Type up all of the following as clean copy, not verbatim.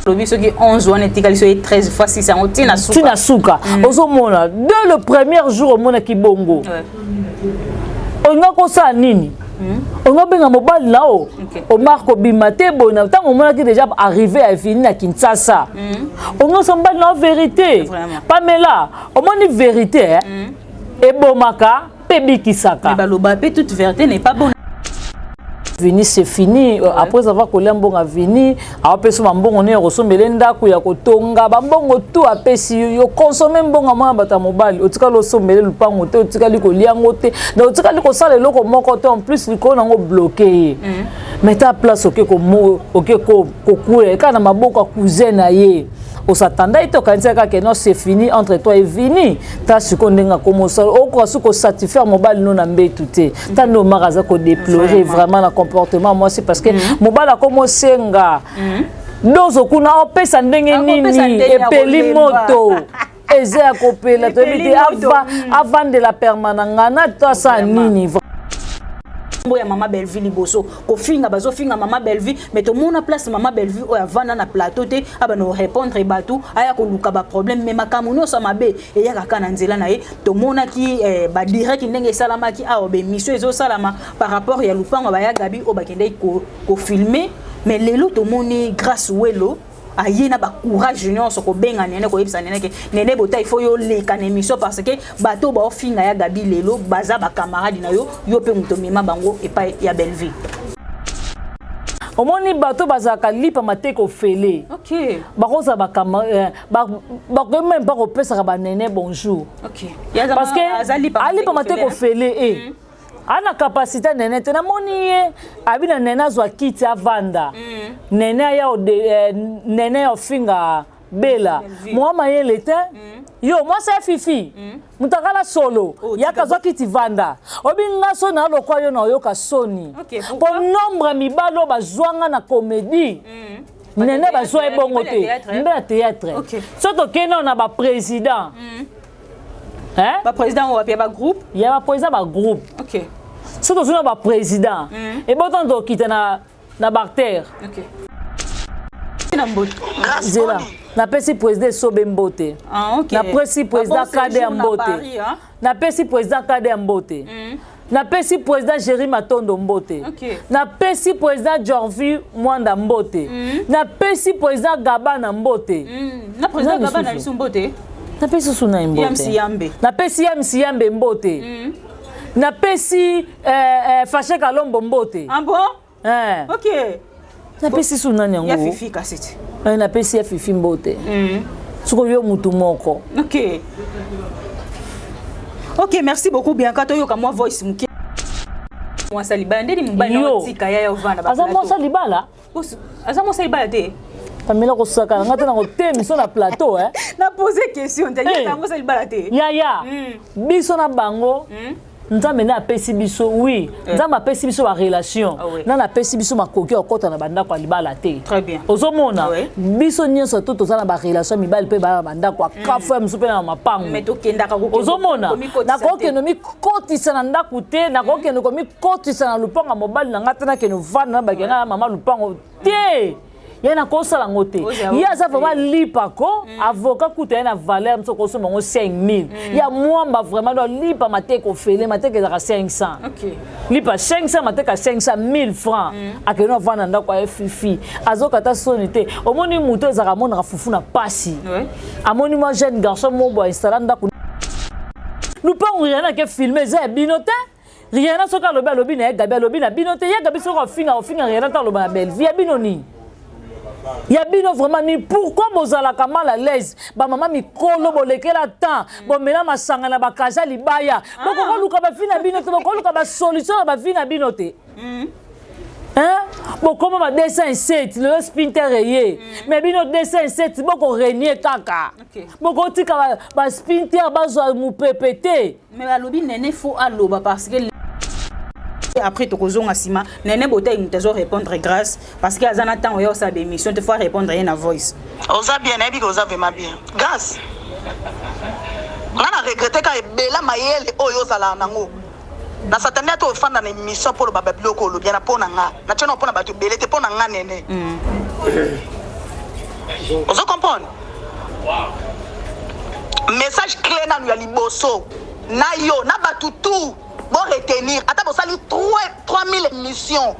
Lobi ce qui 11 ans etikali so 13 fois 6 ans tina souka. Tina souka. Ozomona dès le premier jour mona kibongo. On a ko sa nini. On a benga mobile là-haut. On marque bimate bona tant on mona qui déjà arrivé à finir à Kinshasa. On a son la vérité. Pamela, on moni vérité et bomaka pebikisaka. Mais baloba pe toute vérité n'est pas bonne. Vini c'est fini après avoir collé un bon avenir après ce bon on est ressombelé ndako ya kotonga bambongo tout apesi yo consommer bon amana bata mobile otika lo sombelé lupango te otika liko liango te na otika liko sala loko moko te en plus liko nango bloqué mais ta place ok ko koué kana maboko cousin na ye on s'attendait que non c'est fini entre toi et Vini ta sukondenga comme ça au quoi ce que satisfaire mobile non ambe touté ta no magaza ko déplorer vraiment le comportement moi c'est parce que mobile a commencé nga dozo kuna opesa ndenge nini et peli moto eze a kopela to bité avant de la permanence na to sa nini ya Maman Belleville liboso ko finga bazo finga Maman Belleville mais to mona place Maman Belleville o avanda na plateau te aba no répondre batu aya ko luka ba problème mais makamuno so mabe e ya kaka na nzela na ye to mona ki ba direct ndenge salama ki a obe mission ezo salama par rapport ya lupango ba ya gabi o ba kende ko filmer mais lelo to moni grâce welo ayena ba courage nyonso ko benga nene ko yebisa nene ke nene bota il faut yo leka na émission parce que bato ba ofinga ya gabi lelo baza ba camarade na yo yo pe muto mema bango e pa ya Belleville omoni bato bazaka lipa mateko fele OK bakoza ba camarade ba même pas ko pesa ba nene bonjour OK parce que alipa mateko fele ana capacité nene te na moni abina nene azwa kiti avanda nene ya nene ofinga bela moi mayele te yo moi c'est fifi mutakala solo ya kazwa kiti vanda obinga so na lokwa yo na yoka soni pour nombre mibalo bazwanga na comédie nene bazwa ebongo te mbe théâtre soto kena na ba président hein ba président ou ba groupe il y a ba président ba groupe OK c'est aussi un président et bon tant de quitter na barter OK zela na pesi président Sobembote na pesi président Kade Mbote na pesi président Kade Mbote na pesi président Jerry Matondo Mbote na pesi président Jorvi Mwanda Mbote na pesi président Gabana Mbote na président Gabana Mbote na pesi Suna Mbote na pesi Yambe Mbote na pesi Faché Kalombo Mbote ah bon OK na pesi Suna nyango ya fifi kasiti na pesi ya fifi Mbote suko yo mutu moko OK merci beaucoup bien quand yo ka moi voice muke moi salibala ndeni mbali na tika ya ovanda ba aza moi salibala te Pamela ko saka ngata na ko temiso na plateau na poser question ndeni tango salibala te ya biso na bango nzambe na apesi biso oui nzambe apesi biso ba relation na na apesi biso makoki okota na banda kwa libala te très bien ozomona biso nyonso to tozala ba relation mibali pe ba banda kwa kafu msu pe na mapango mais to kenda ka ko ozomona na ko ke no mi kotisa na ndaku te na ko ke no mi kotisa na lupango mobali na ngata na ke no vana na bakenga mama lupango te yana ko sala ngote ya za vraiment lipa ko avocat kuta na valeur mso ko so mongo 5000 ya mwamba vraiment do lipa mateko fele mateko za 500 OK lipa 500 mateka 500,000 francs akeno vana ndako ya fifi azokata sonité omoni muto ezaka mona ka fufu na pasi amoni moi jeune garçon mo bo installer ndako lupango yana ke filmer za binote rien na soka lobi na gabi lobi na binote ya gabi soka ofinga rien na loba na Belleville ya binoni ya bino vraiment ni pourquoi bozala mal à l'aise ba maman mikolo bolekela temps bo mena masanga na bakaza libaya boko luka ba fina bino te boko luka ba solution ba fina bino te boko ma 207 le spinter rayé mais bino 207 boko renier kaka boko tika ba spinter bazwa mu ppt mais ba lobi nene faut aloba parce que après to kozonga sima nene botay mtezo répondre grâce parce que azana temps yo sa émission te faut répondre rien na voice oza bien ebi ko oza vraiment bien grâce ngana regretter ka ebela mayele oyo zala nango na satania to fanda na émission pour le baba biloko lo bien na pona nga na tshona pona ba to belete pona nga nene Vous comprenez? Message clé dans le liboso. Na yo, na batutu. Bon retenir. Ata bo sali 3000 émissions.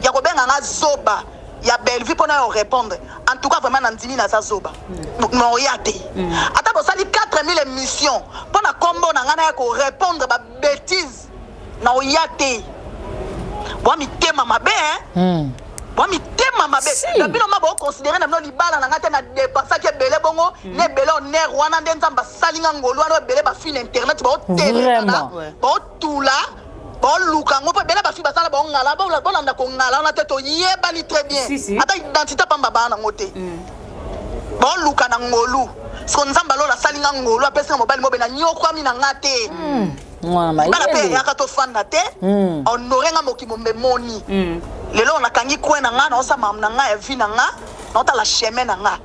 Ya ko benga nga zoba. Ya Belleville pour nous répondre. En tout cas vraiment nandimi na sa zoba. Non yate. Ata bo sali 4000 émissions pour na combo na ngana ko répondre ba bêtises. Na yate. Bo mi tema mabe hein. Bo mi tema mabe. Depuis no mabo considérer na no libala na ngata na dépasser ke belé bongo, ne belé on ner wana ndenzamba salinga ngolo wana belé ba fil internet ba télé na. Ba tula. Bon luka ngo pe bela ba fi basala ba ngala ba na ko ngala na teto yeba ni très bien ata identité pamba ba na ngote bon luka na ngolu so nzamba lo la salinga ngolu apesa mobile mo be na nyoko ami na ngate mwana ba pe ya ka to fanda te honorer nga mokimo mbe moni lelo na kangi kwena nga na osa mam na nga evi na nga na ota la chemin na nga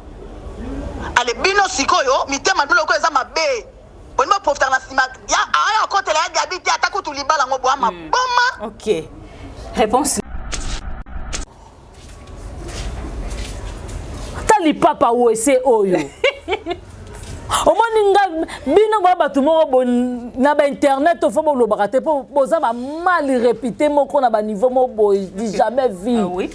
ale bino sikoyo mitema dulo ko eza mabe. On va profiter na sima. Ya aya ko tele ya gabi ti atako tu libala ngo boama boma. OK. Réponse. Tali papa wese oyo. Omoninga bino ba batu mo na ba internet to fo bo lo bakate po boza ba mal répété moko na ba niveau mo bo jamais vu. Ah oui.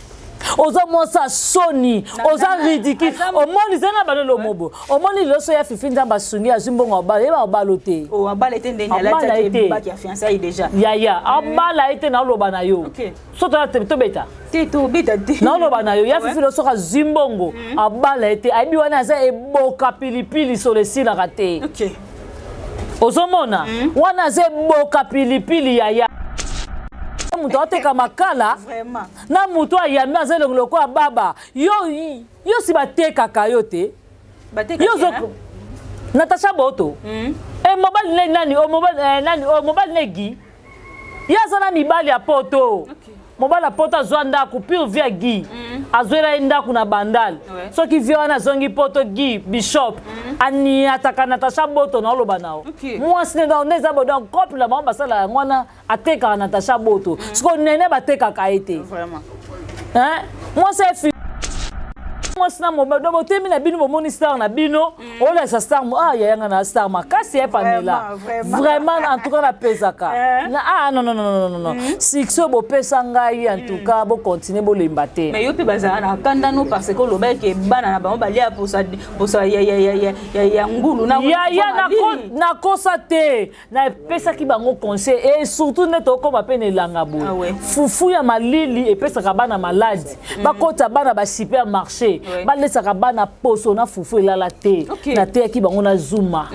Oza monsa soni, oza ridicule. Omoni zena ba lo mobo. Omoni loso ya fifi nzamba sungi azimbongo obala eba obalote. O abala ete ndeni ala tete ba ki fiancé déjà. Ya, abala ete na loba na yo. OK. Soto na to beta. Tito beta te. Na loba na yo ya fifi loso ka zimbongo abala ete aibi wana za eboka pilipili sur le sila raté. OK. Ozomona wana za eboka pilipili ya mutu ateka makala vraiment na mutu ayambi azele loko ya baba yo si batekaka yo te bateka yo Natasha Boto mobile nani mobile negi yazana mibali ya poto mobile ya poto azwa ndaku pure via gi azwela ndaku na bandal soki via wana zongi poto gi bishop ani ataka Natasha Boto na oloba nao mwasi ne na neza bodo couple la mama basala ngwana ateka Natasha Boto siko nene bateka kaete vraiment hein moi c'est moi sina mobile do botemi na bino bomoni star na bino ola sa star ya yanga na star makasi e panela vraiment en tout cas la pesaka na non sixo bo pesa ngai en tout cas bo continuer bo lembater mais yo pe bazana na kanda no parce que loba ke bana na ba balia pour ça ya ngulu na na kosa te na pesa ki bango conseil et surtout neto ko ba pene langa bo fufu ya malili e pesa ka bana malade ba kota bana ba supermarché balesaka bana poso na fufu elala te na te ki bango na zuma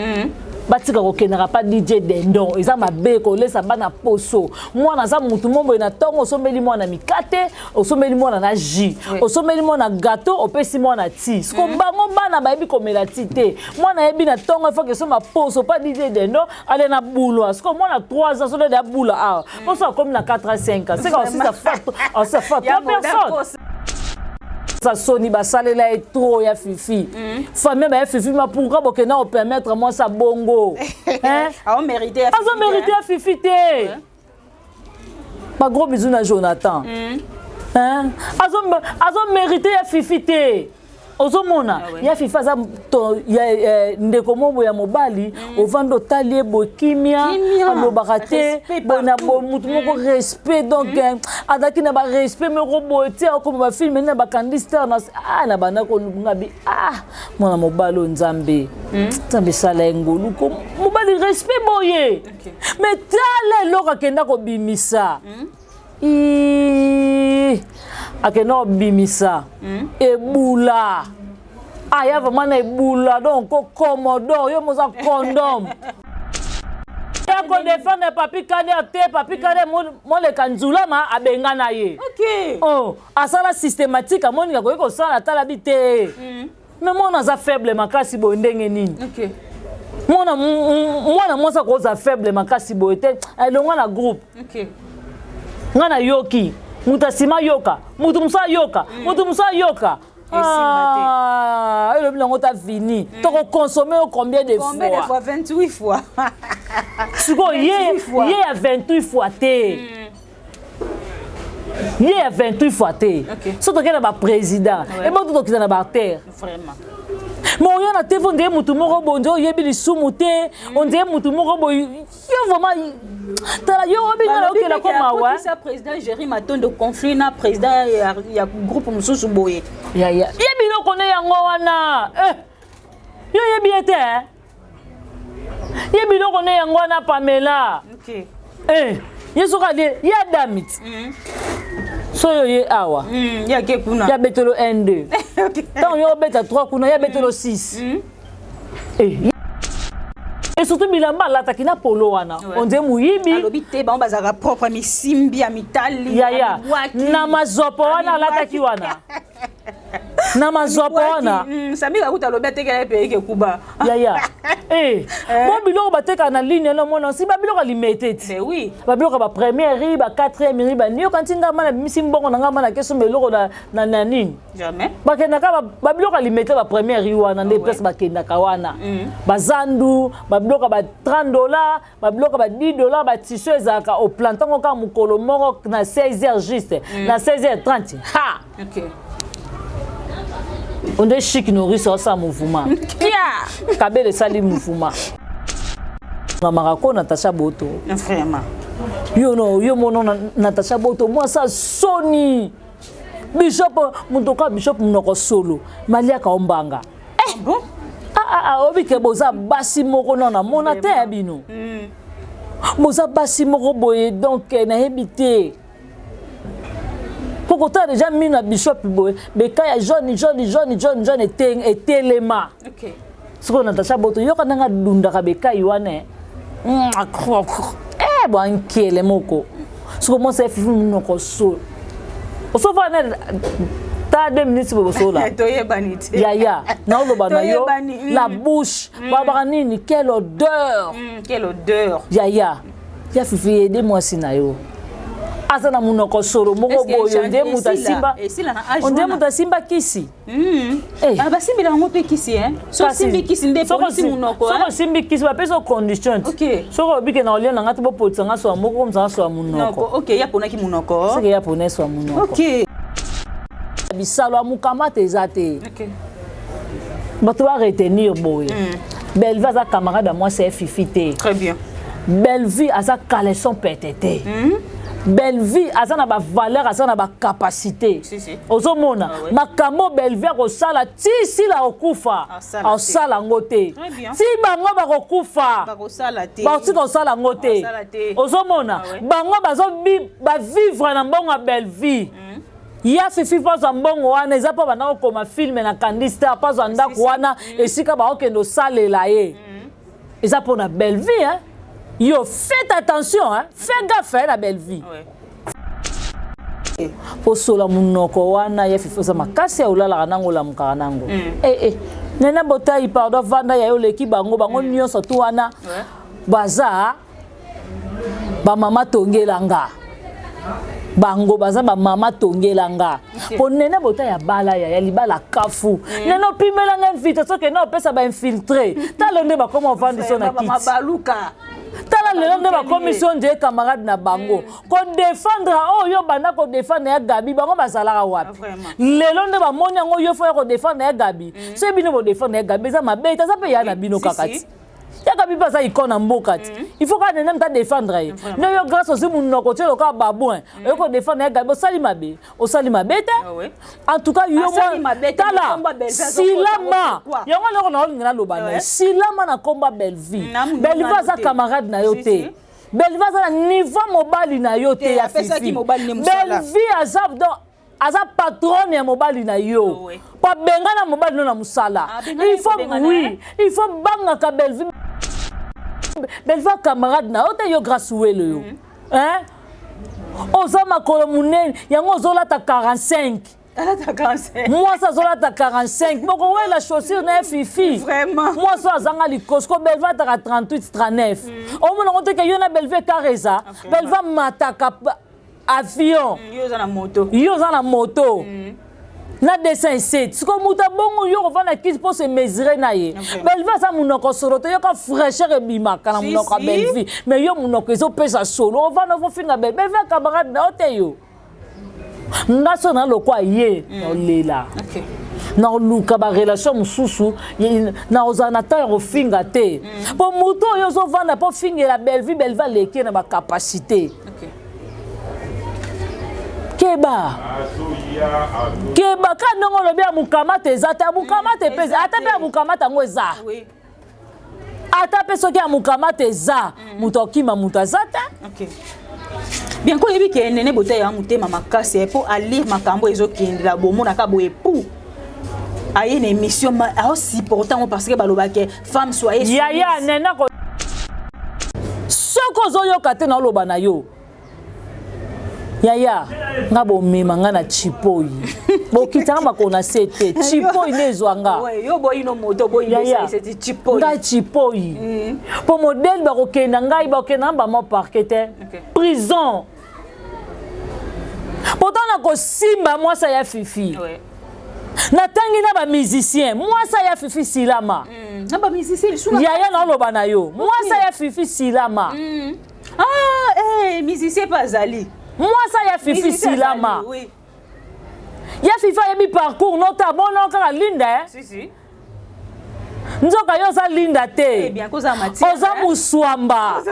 batika kokendaka pa DJ Dendon eza mabe kolesa bana poso mwana za mutu mombo na tongo osombeli mwana mikate osombeli mwana na jus osombeli mwana gâteau opesi mwana ti siko bango bana bayebi komela ti te mwana yebi na tongo faut que soma poso pa DJ Dendon ale na boulot siko mwana 3 ans solo de boulot ah poso comme na 4 à 5 ans c'est comme si ça fait 3 personnes ça soni basalela et trop ya fifi famille ba fifi ma pourquoi bokena o permettre moi ça bongo hein a mérité ya fifi a mérité ya fifi te pas gros bisous na Jonathan hein azo mérité ya fifi te ozomona ya fifa za ya ndeko mombo ya mobali ovando talie bo kimia alobaka te bona bo mutu moko respect donc adaki na ba respect me roboti comme ba film na ba candidateur na bana ko ngabi mona mobali nzambe nzambe sala ngolu ko mobali respect boye mais tale loka kenda ko bimisa akeno bimisa ebula aya vraiment na ebula donc commodore yo moza condom ya ko défendre papi kane te papi kane mo le kanzula ma abenga na ye oh asala systématique amoni ko ko sala tala bité mais moi za faible makasi bo ndenge nini mwana mosa ko za faible makasi bo te elonga na groupe ngana yoki mutasima yoka mutumsa yoka le blanc t'a fini tu consommer combien de fois 28 fois siko ye a 28 fois te ye a 28 fois te surtout que na ba président et moi tout qui na ba terre vraiment Mais on y a téléphone, on dirait mutu moko bonjo, on y a bili soumouté, on dirait mutu moko boy. Yo vraiment, t'as yo obi na ok la comme ouais. Ça président Jérémy Maton de conflit na président il y a groupe mususu boye. Ya. Ya bino connaît yango wana. Yo ya bien té. Ya bino connaît yango wana Pamela. OK. Yeso ka de ya damit. So yo ye awa. Ya ke kuna. Ya betelo 1 2. OK. Tant yo beta 3 kuna ya betelo 6. Et surtout bilamba la takina polo wana. On dit muyibi. Alobi te ba bazaka propre mi simbi ya mitali. Ya. Na mazopo wana la taki wana. Na mazopo wana. Sami ka kuta lobi te ka pe ke kuba. Ya. Bon biloko bateka na ligne na mona si ba biloko limité. Ben oui. Ba biloko ba première riz ba quatrième riz ba nio quand tinga mana misimbongo na ngama na keso meloko na nani. Jamais. Ba kenaka ba biloko limité ba première riz wana nde place ba kenaka wana. Ba zandu, ba biloko ba $30, ba biloko ba $10 ba tissu ezaka au plantango ka mukolo moko na 16h juste, na 16h30. Ha. OK. On est chic nourrice ça mouvement. Kia. Kabele sali mouvement. Mamarako Natasha Boto. Vraiment. Yo mono Natasha Boto moi ça Sony. Bishop mutoka bishop munoko solo. Malia Kaombanga. Bon. Obi ke boza basi moko na mona te abino. Boza basi moko boye donc na hebité. Pourquoi tu as déjà mis na bishop boye bekaya jaune et telema. OK. Ce qu'on Natasha Boto yo kananga dunda ka bekaya wane. Bon kele moko. Ce comment ça fait munoko solo. O so va na ta 2 minutes pour sola. Ya. Na oloba na yo la bouche. Baba nini quelle odeur. Quelle odeur. Ya. Ya fifi aidez-moi si na yo. Azana munoko solo moko boyo nde muta simba. Onde muta simba kisi. Ba simbi la ngo pe kisi So simbi kisi nde polisi munoko. So simbi kisi ba peso condition. OK. So ko bike na olia na ngati bo polisa so moko mza so munoko. OK, ya pona ki munoko. C'est que ya pona so munoko. OK. Bisalo amukama tezate. OK. Bato va retenir boy. Belle-vie sa camarade à moi c'est fifité. Très bien. Belle-vie à sa caleçon pétété. Belle-vie à sa na ba valeur à sa na ba capacité. Si. Ozomona makambo belle-vie ko sala ti si la okufa. Au sala ngote. Ti bango ba kokufa. Ba ko sala te. Ba ti ko sala ngote. Ozomona bango bazo ba vivre na mbongo belle-vie. Ya fifi pas mbongo wana eza pa bana ko ma film na candista pas anda wana esika ba okendo salela ye. Eza pour na belle-vie Yo, faites attention, faites gaffe la belle vie. Pour cela, mon wana ya fifosa makasi ya ulala nango la mukaranango. Nena botai pardon vanda ya yo leki bango nyonso tu wana. Baza ba mama tongelanga. Bango baza ba mama tongelanga. Po nena botai ya bala ya libala kafu. Nena pimelanga invitation ke na pesa ba infiltrer. Talonde ba comment vendre son akit. Tala lelo nde ba commission de camarade na bango ko défendre yo bana ko défendre ya Gabi bango bazalaka wapi lelo nde ba moni yango yo fo ko défendre ya Gabi so bino bo défendre ya Gabi za mabeta za pe ya na bino kakati ya Gabi pas ça ikona mbokati il faut ka nena mta défendre ye no yo grâce aussi mon côté lo ka babouin yo ko défendre ya Gabi o sali mabeta en tout cas yo moi tala silama yango loko na olingana lobana silama na combat Belle-vie Belle-vie za camarade na yo te Belle-vie za niveau mobali na yo te ya fifi Belle-vie aza patron ya mobali na yo pa benga na mobali no na musala il faut banga ka Belle-vie camarade na yo te yo grâce welo yo oza makolo munene yango ozolata 45 moi ça zolata 45 moko ouais la chaussure na fifi vraiment moi ça zanga likosko Belle-vie ta 38 39 o mona ngote ke yo na Belle-vie kareza Belle-vie mataka avion yo za na moto na dessin 7 siko muta bongo yo ko na kit pour se mesurer na ye Belle-vie sa munoko soroto yo ka fraîcheur e bimaka na munoko Belle-vie mais yo munoko ezo pesa solo on va no finga Belle-vie camarade na ote yo naso na lokwa ye olela na luka ba relation mususu na ozana ta rofinga te po moto yo zo vanda po finga la Belleville leke na ba capacité keba ka ndongo lobi ya mukamata ezata mukamata pesa ata pe mukamata ngo eza ata pe soki ya mukamata eza muto okima muto azata bien ko yebi ke nene bote ya mutema makasi po a lire makambo ezokindela bomona ka boye pou aye une émission aussi important parce que balobake femme soyez ya nena ko soko zo yoka te na loba na yo yaya nga bomema nga na chipoi bokitanga makona sete chipoi nezwanga yo boyi no moto boyi c'est chipoi nga chipoi po modèle ba kokenda ngai ba kokenda ba mo parquet prison pourtant na ko simba moi ça ya fifi na tangi na ba musicien moi ça ya fifi silama na ba musicien suna yaya na loba na yo moi ça ya fifi silama musicien pas zali moi ça ya fifi silama oui ya fifi ya mi parcours nota bona kaka linda si nzoka yo za linda te bien koza matia oza muswamba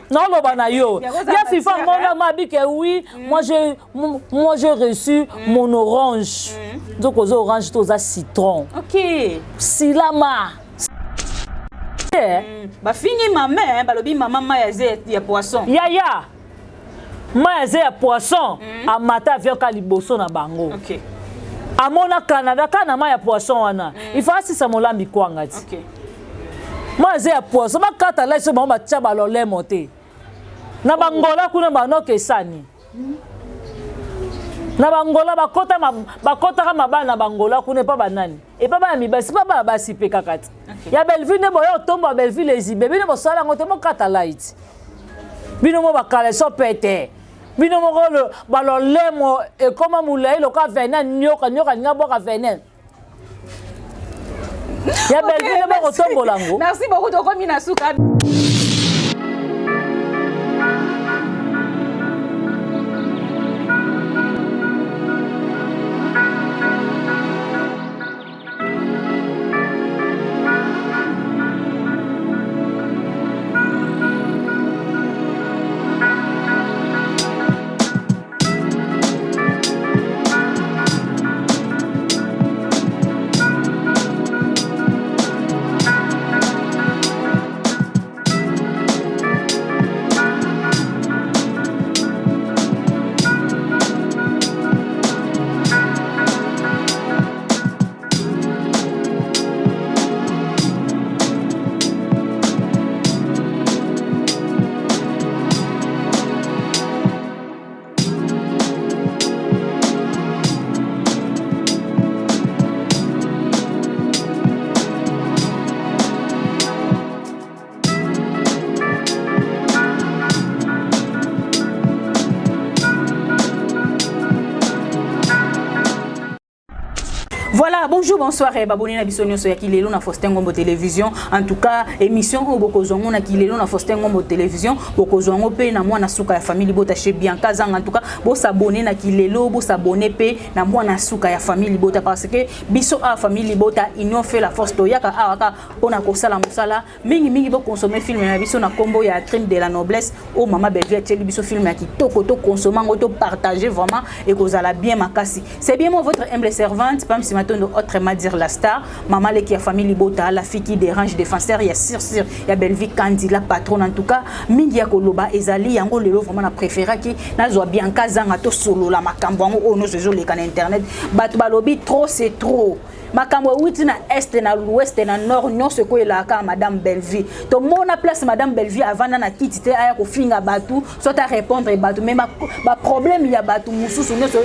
non loba na yo ya fifi ngona mabi ke oui moi j'ai reçu mon orange nzoko zo orange to za citron silama ba fini maman balobi maman mayaze ya poisson yaya mayaze ya poisson amata vioka liboso na bango amona Canada kana ma ya poisson wana il faut asisa molambi kwanga ti mayaze ya poisson bakata la so ba tia balole monter na bangola kuna banoke sani na bangola bakota kama bana bangola kuna pa banani e pa ba mibasi pa ba basi pe kakati ya Belleville ne boyo tomba Belleville ezibe bino bosala ngote mo kata light bino mo bakale so pete bino mo lo balolemo e koma mulai lo ka vena nyoka ngabo ka vena ya Belleville ne bo tombola ngo merci beaucoup to komi na suka. Voilà, bonjour, bonsoir, baboni na biso nyonso ya kilelo na Faustin Ngombo télévision. En tout cas, émission o bokozongo na kilelo na Faustin Ngombo télévision, bokozongo pe na mwana suka ya famille Bota chez Bianca Zang. En tout cas, bo s'abonner na kilelo, bo s'abonner pe na mwana suka ya famille Bota parce que biso a famille Bota union fait la force to yaka awaka pona kosala musala mingi bo consommer film na biso na combo ya crime de la noblesse o mama Belleville teli biso film ya kitoko to consommer ngoto partager vraiment et kozala bien makasi. C'est bien moi votre humble servante Pam Simatondo autrement dire la star maman le qui a famille Bota la fille qui dérange défenseur ya Sir ya Belleville Kandi la patronne en tout cas mingi ya koloba ezali yango lelo vraiment na préféra ki nazwa Bianca Zanga to solo la makambo ngo ono zezo le kan internet batu balobi trop c'est trop makambo witi na est na l'ouest na nord nyonso ko elaka madame Belleville to mona place madame Belleville avant na kiti te aya ko finga batu soit à répondre batu mais ba problème ya batu mususu nyonso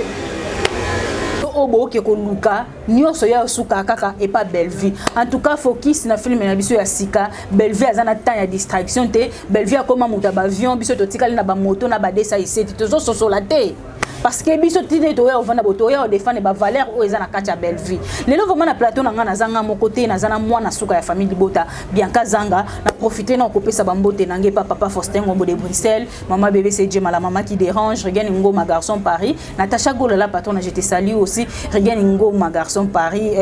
obo ke ko luka nyonso ya suka kaka et pas Belleville. En tout cas focus na film na biso ya sika Belleville azana temps ya distraction te Belleville akoma muta ba avion biso to tikali na ba moto na ba desa iseti to zo sosola te parce que biso tine to ya ovanda boto ya défendre ba valeur o ezana kacha Belleville lelo vraiment na plateau na nga na zanga mon côté na zana mwana suka ya famille Bota Bianca Zanga na profiter na couper sa bambote nangé papa Faustin Ngombo de Bruxelles, maman bébé c'est Djema la maman qui dérange, regarde Ngo ma garçon Paris, Natacha Golala patron je te salue aussi, regarde Ngo ma garçon Paris,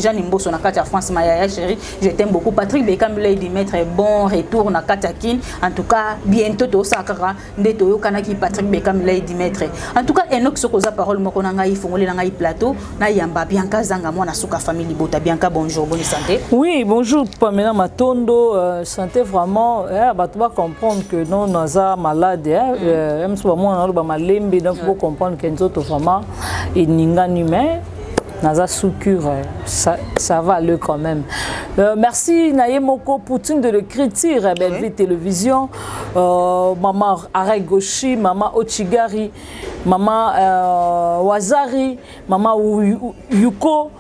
Jean Mboso na Katia France Maya chérie, je t'aime beaucoup. Patrick Bekam Lady Maître bon retour na Katakin, en tout cas bientôt to sakara ndeto yo kanaki Patrick Bekam Lady Maître. En tout cas Enoch Sokoza parole moko na ngai fongoli na ngai plateau na yamba Bianca Zanga mwana suka famille Bota. Bianca bonjour, bonne santé. Oui, bonjour Pamela Matondo, santé vraiment, tu vas comprendre que non naza malade, même si moi on a ba malembe donc faut comprendre que nous autres vraiment et ninga humain naza soukure, ça va le quand même. Merci Nayemoko Poutine de l'écriture à Belle-Vie Télévision, maman Aregoshi, maman Ochigari, maman Wazari, maman Yuko,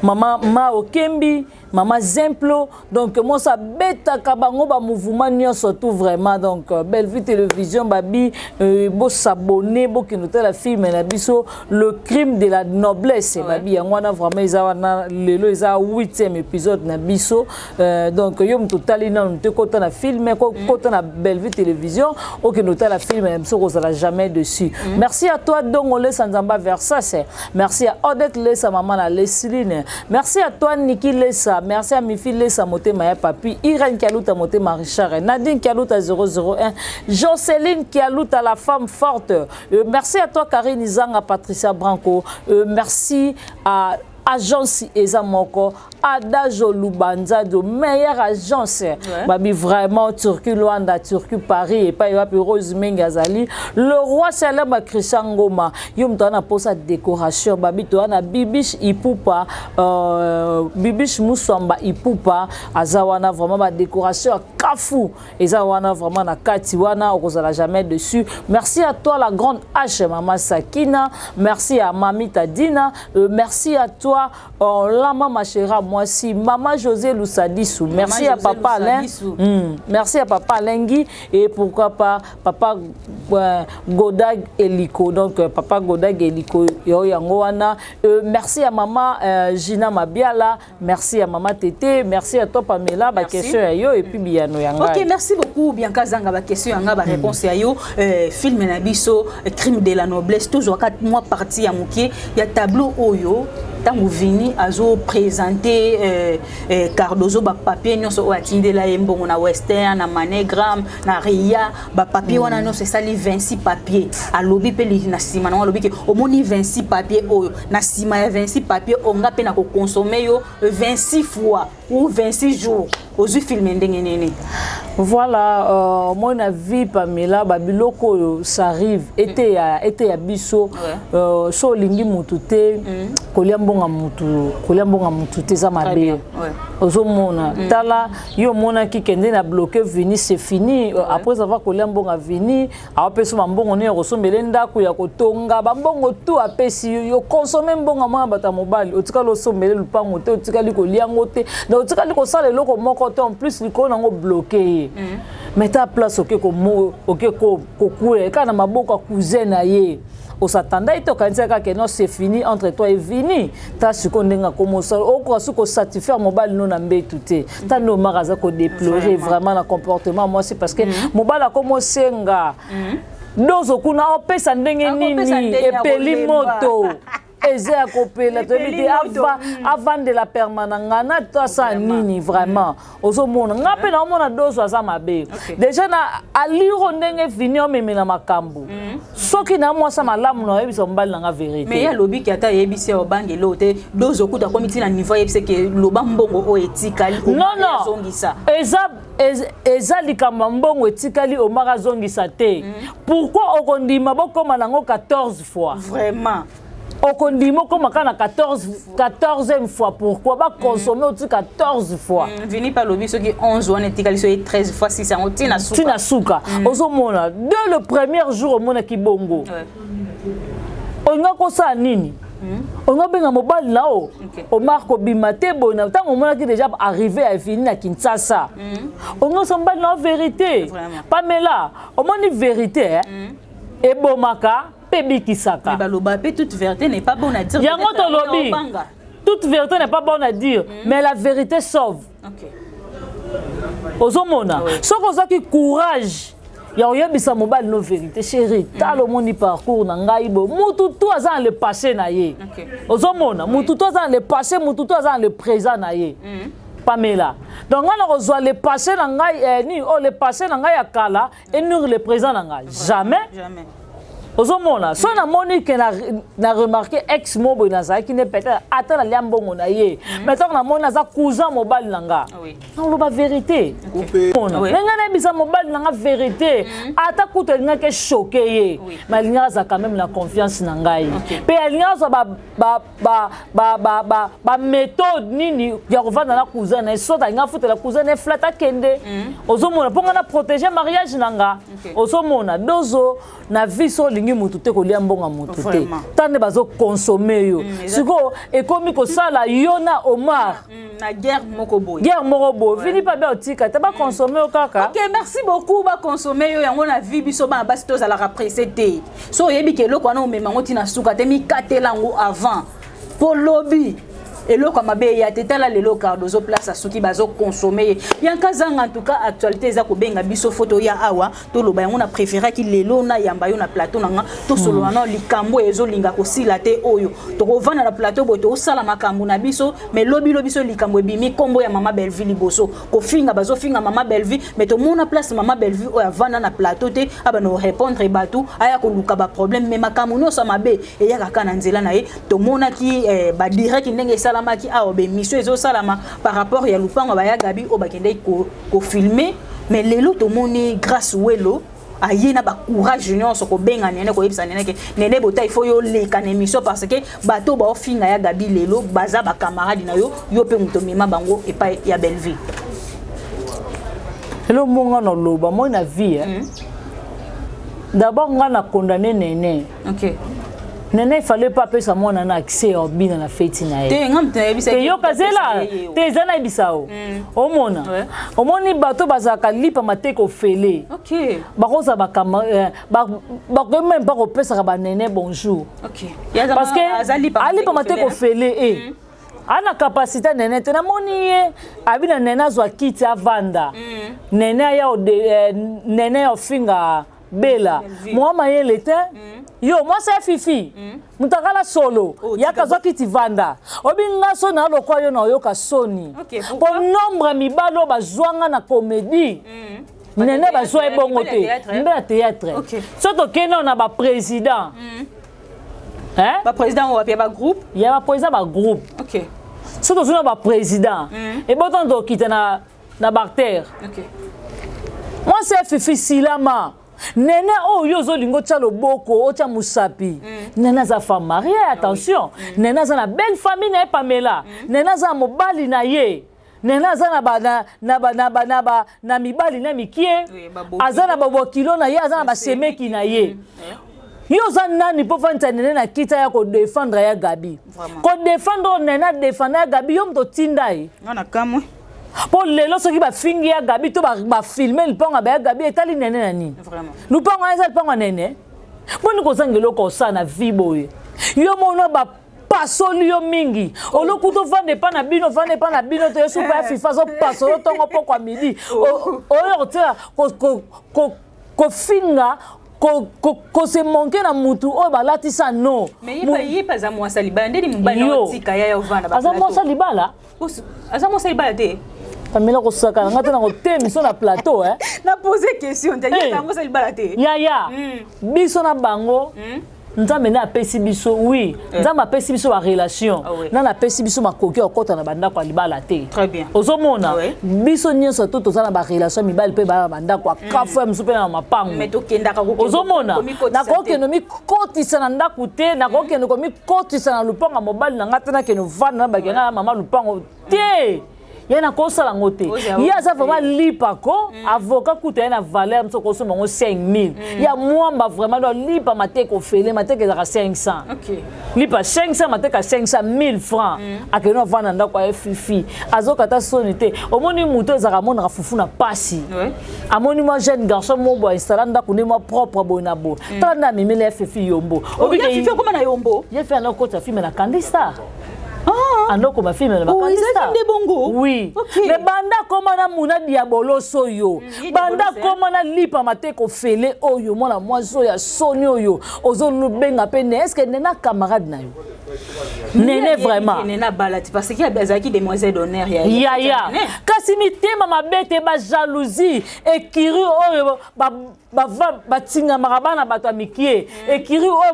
maman Maokembi, maman Zemplo. Donc moi ça bêta kabango ba mouvement ni surtout vraiment donc Belle-Vie Télévision babi bo s'abonner bo ki noter la film na biso le crime de la noblesse babi yangwana vraiment izana lelo isa 8e épisode na biso donc yo mtotali na nte kota na film kota na Belle-Vie Télévision o ki noter la film mso kozala jamais dessus. Merci à toi Dongole Sanzamba Versace, merci à Odette Lesa maman la Lesline, merci à toi Niki Lesa. Merci à Mifi Lesa Moté Maya Papi, Irène Kialouta Moté Marichard, Nadine Kialouta 001, Jocelyn Kialouta la femme forte. Merci à toi Karine Izanga, Patricia Branco. Merci à Agence Ezamoko, Adajo Lubanza, de meilleure agence. Babi vraiment Turquie Luanda, Turquie Paris et pas Rose Mengazali. Le roi célèbre Christian Ngoma. Yom tona pour sa décoration. Babi toana Bibish Ipupa, Bibish Moussamba Ipupa. Azawana vraiment ma décoration Kafou. Ezawana vraiment na Katiwana. On ne jamais dessus. Merci à toi la grande H, Maman Sakina. Merci à Mami Tadina. Merci à toi. Lama ma chéra moi si maman José Lousadissou, merci à papa Alain, merci à papa Lengi et pourquoi pas papa Godag Eliko, donc papa Godag Eliko yo yangoana, merci à maman Gina Mabiala, merci à maman Tété, merci à toi Pamela ba question yo et puis Biano yanga. OK, merci beaucoup Bianca Zanga ba question yanga ba réponse yo film na biso crime de la noblesse toujours 4 mois parti ya mukie ya tableau oyo tango vini azo présenter Cardozo ba papier nyonso o atindela yembongo na Western na Manegram na Ria ba papier wana nyonso sali 26 papier alobi pe li na sima na alobi ke omoni 26 papier oyo na sima ya 26 papier onga pe na ko consommer yo 26 fois ou 26 jours ozu filmer ndenge nene. Voilà, mon avis Pamela babiloko ça arrive été à biso so lingi mutute koliambonga mutu teza mabe ozomona tala yo mona ki kende na bloquer vini c'est fini après avoir koliambonga vini apeso mambongo ne rosombele ndako ya kotonga bambongo tout apesi yo consommer mbonga mwa bata mobali otika lo sombele lupango te otika liko liango te na otika liko sala loko moko te en plus liko nango bloquer mais ta place ko koule kana maboko cousin na ye on s'attendait et que non c'est fini entre toi et Vini ta sukondenga comme ça au quoi ce que satisfaire mobile non ambe touté ta no maraza ko déplorer vraiment le comportement moi c'est parce que mobile a commencé nga dozo kuna opesa ndenge nini et peli moto Ezea kopela tobiti avant de la permanence na to sa nini vraiment ozomona ngape na mona dozo za mabe déjà na aliro ndenge vini o memela makambu soki na moi sa malamu no yebisa mbali na vérité mais ya lobi ki ata yebisi o bangelo te dozo kuta komiti na niveau yebise ke loba mbongo o etikali o zongisa eza likamba mbongo etikali o mara zongisa te pourquoi okondima bokoma nango 14 fois vraiment okondimo comme kana 14e fois pourquoi ba consommer aussi 14 fois vini pa lobi soki 11 wana etikali so 13 fois 6 on tina suka ozomona dès le premier jour omona kibongo onga ko sa nini onga benga mobile nao o marko bimate bona tango mona ki déjà arrivé à Vini na Kinshasa onga somba na vérité Pamela omoni vérité et bomaka Pebikisaka. Mais baloba pe toute vérité n'est pas bonne à dire. Yango to lobi. Toute vérité n'est pas bonne à dire, mais la vérité sauve. OK. ozomona soko ozaki courage ya oyebisa mobali no vérité chérie talo moni parcours na ngai bo mutu tu aza le passé na ye ozomona mutu tu aza le passé mutu tu aza le présent na ye Pamela donc on a reçoit le passé na ngai ni oh le passé na ngai ya kala et nous le présent na ngai jamais ozomona so na moni que na remarqué ex mobo na za qui ne peut-être atala liambongo na ye mais tant na moni za cousin mobile nanga on lo ba vérité nenga na bisa mobile nanga vérité ata kuto nga ke choqué ye mais linga za quand même la confiance na ngai pe linga za ba méthode nini ya kovanda na cousin na so ta nga futa la cousin na flata kende ozomona ponga na protéger mariage nanga ozomona dozo na vie so lingi mutu te ko lia mbonga mutu te tande bazo consommer yo siko ekomi ko sala yona Omar na guerre moko boy vini pa be otika te ba consommer kaka. OK, merci beaucoup ba consommer yo yango na vie biso ba basi to za la represser te so yebi ke loko na omema ngoti na suka te mi katelango avant pour lobby eloko mabe ya tetala lelo cardozo place asuki bazo consommer yankazanga en tout cas actualité eza ko benga biso photo ya awa to loba yango na préférer ki lelo na yamba yo na plateau nanga to solo na likambo ezo linga ko sila te oyo to ko vana na plateau boto osala makambo na biso mais lobi biso likambo ebimi kombo ya mama Belleville liboso ko finga bazo finga mama Belleville mais to mona place mama Belleville o ya vana na plateau te aba no répondre batu aya ko luka ba problème mais makambo no sa mabe e ya kaka na nzela na ye to mona ki ba direct ndenge salamaki awo be mission ezo salama par rapport ya lupango ba ya gabi o bakende ko filmer mais lelo to moni grâce welo ayena ba courage nyonso ko benga nene ko yebisa nene ke nene bota il faut yo leka na émission parce que bato ba ofinga ya gabi lelo baza ba camarade na yo pe muto mema bango e pa ya Belleville hello monga no loba moi na vie d'abord nga na condamné nene OK Nene, il fallait pas que ça mon a accès au bin dans la fête na. Te yo kazela, te zana ibisao. O mona. O moni bato bazaka lipa mateko fele. OK. Bakoza bakama ba même pas repesa ba nene bonjour. OK. Parce que alipa mateko fele ana capacité nene te na moni ye abina nene zo kiti avanda. Nene ya nene ya finga bela. Moi maye lete yo moi c'est fifi mutakala solo yaka zoki tivanda obinga so na lokwa yo na yoka soni pour nombre mibalo bazwanga na comédie nene bazwa ebongo te na théâtre soto kena na ba président ba président ou ba groupe ya ba président ba groupe OK soto zuna ba président et botan do kitana na barter OK moi c'est fifi silama Nene oh yozo lingo tcha loboko ocha musapi nena za femme mariée attention nena za na belle famille na Pamela nena za mobali na ye nena za na mibali na mikie azana babo kilo na ye azana ba semeki na ye yoza nani po fanta nene na kita ya ko défendre ya Gabi ko défendre nena défendre ya Gabi yom to tindai ngana kamwe pour lelo soki ba fingi ya Gabi to ba filmer le panga ba Gabi etali nene nani vraiment nous panga ezali panga nene boni ko sangelo ko sa na viboye yo mono ba pasoli yo mingi olokuto vande pa na bino to yesu pa FIFA zo pasolo tongo poko midi o tira ko finga ko se manquer na mutu o balati sa no mais yi pa za mwasa libala ndeni mbali na tika ya vanda ba aza mwasa libala te Pamela ko saka ngata na ko temi so na plateau na poser question te ya mwasa libala te ya biso na bango nzambe na apesi biso oui nzambe apesi biso ba relation na apesi biso makoki okota na banda kwa libala te très bien ozomona biso nyonso to tozana ba relation mibali pe ba banda kwa kafu msu pe na mapango mais to kenda ka ko ozomona na ko ke no mi kotisa na ndaku te na ko ke no mi kotisa na lupango mobali na ngata na ke no vana na bagena mama lupango te yana ko sala ngote ya za vraiment lipa ko avocat kuta na valeur mso ko so mongo 5000 ya mwamba vraiment do lipa mateko fele mateko za 500 OK lipa 500 mateka 500 francs akeno vana ndako ya fifi azokata soni te omoni muto ezaka mona fufu na pasi amoni moi jeune garçon mo bo installer ndako ne moi propre bona bo tanda mimele fifi yombo obike fifi koma na yombo ye fait na kota filme na Candy Star Andoko ma film na bakatista. Oui. Mais banda koma na muna diabolo soyo. Banda koma na lipa mateko fele oyo mwana mwazo ya soni oyo. Ozo lubenga pene est-ce que nena camarade na yo? Nene vraiment. Nena balati parce qu'il y a des demoiselles d'honneur ya. Kasi mitema mabete ba jalousie ekiri oyo ba tinga marabana bato mikie ekiri oyo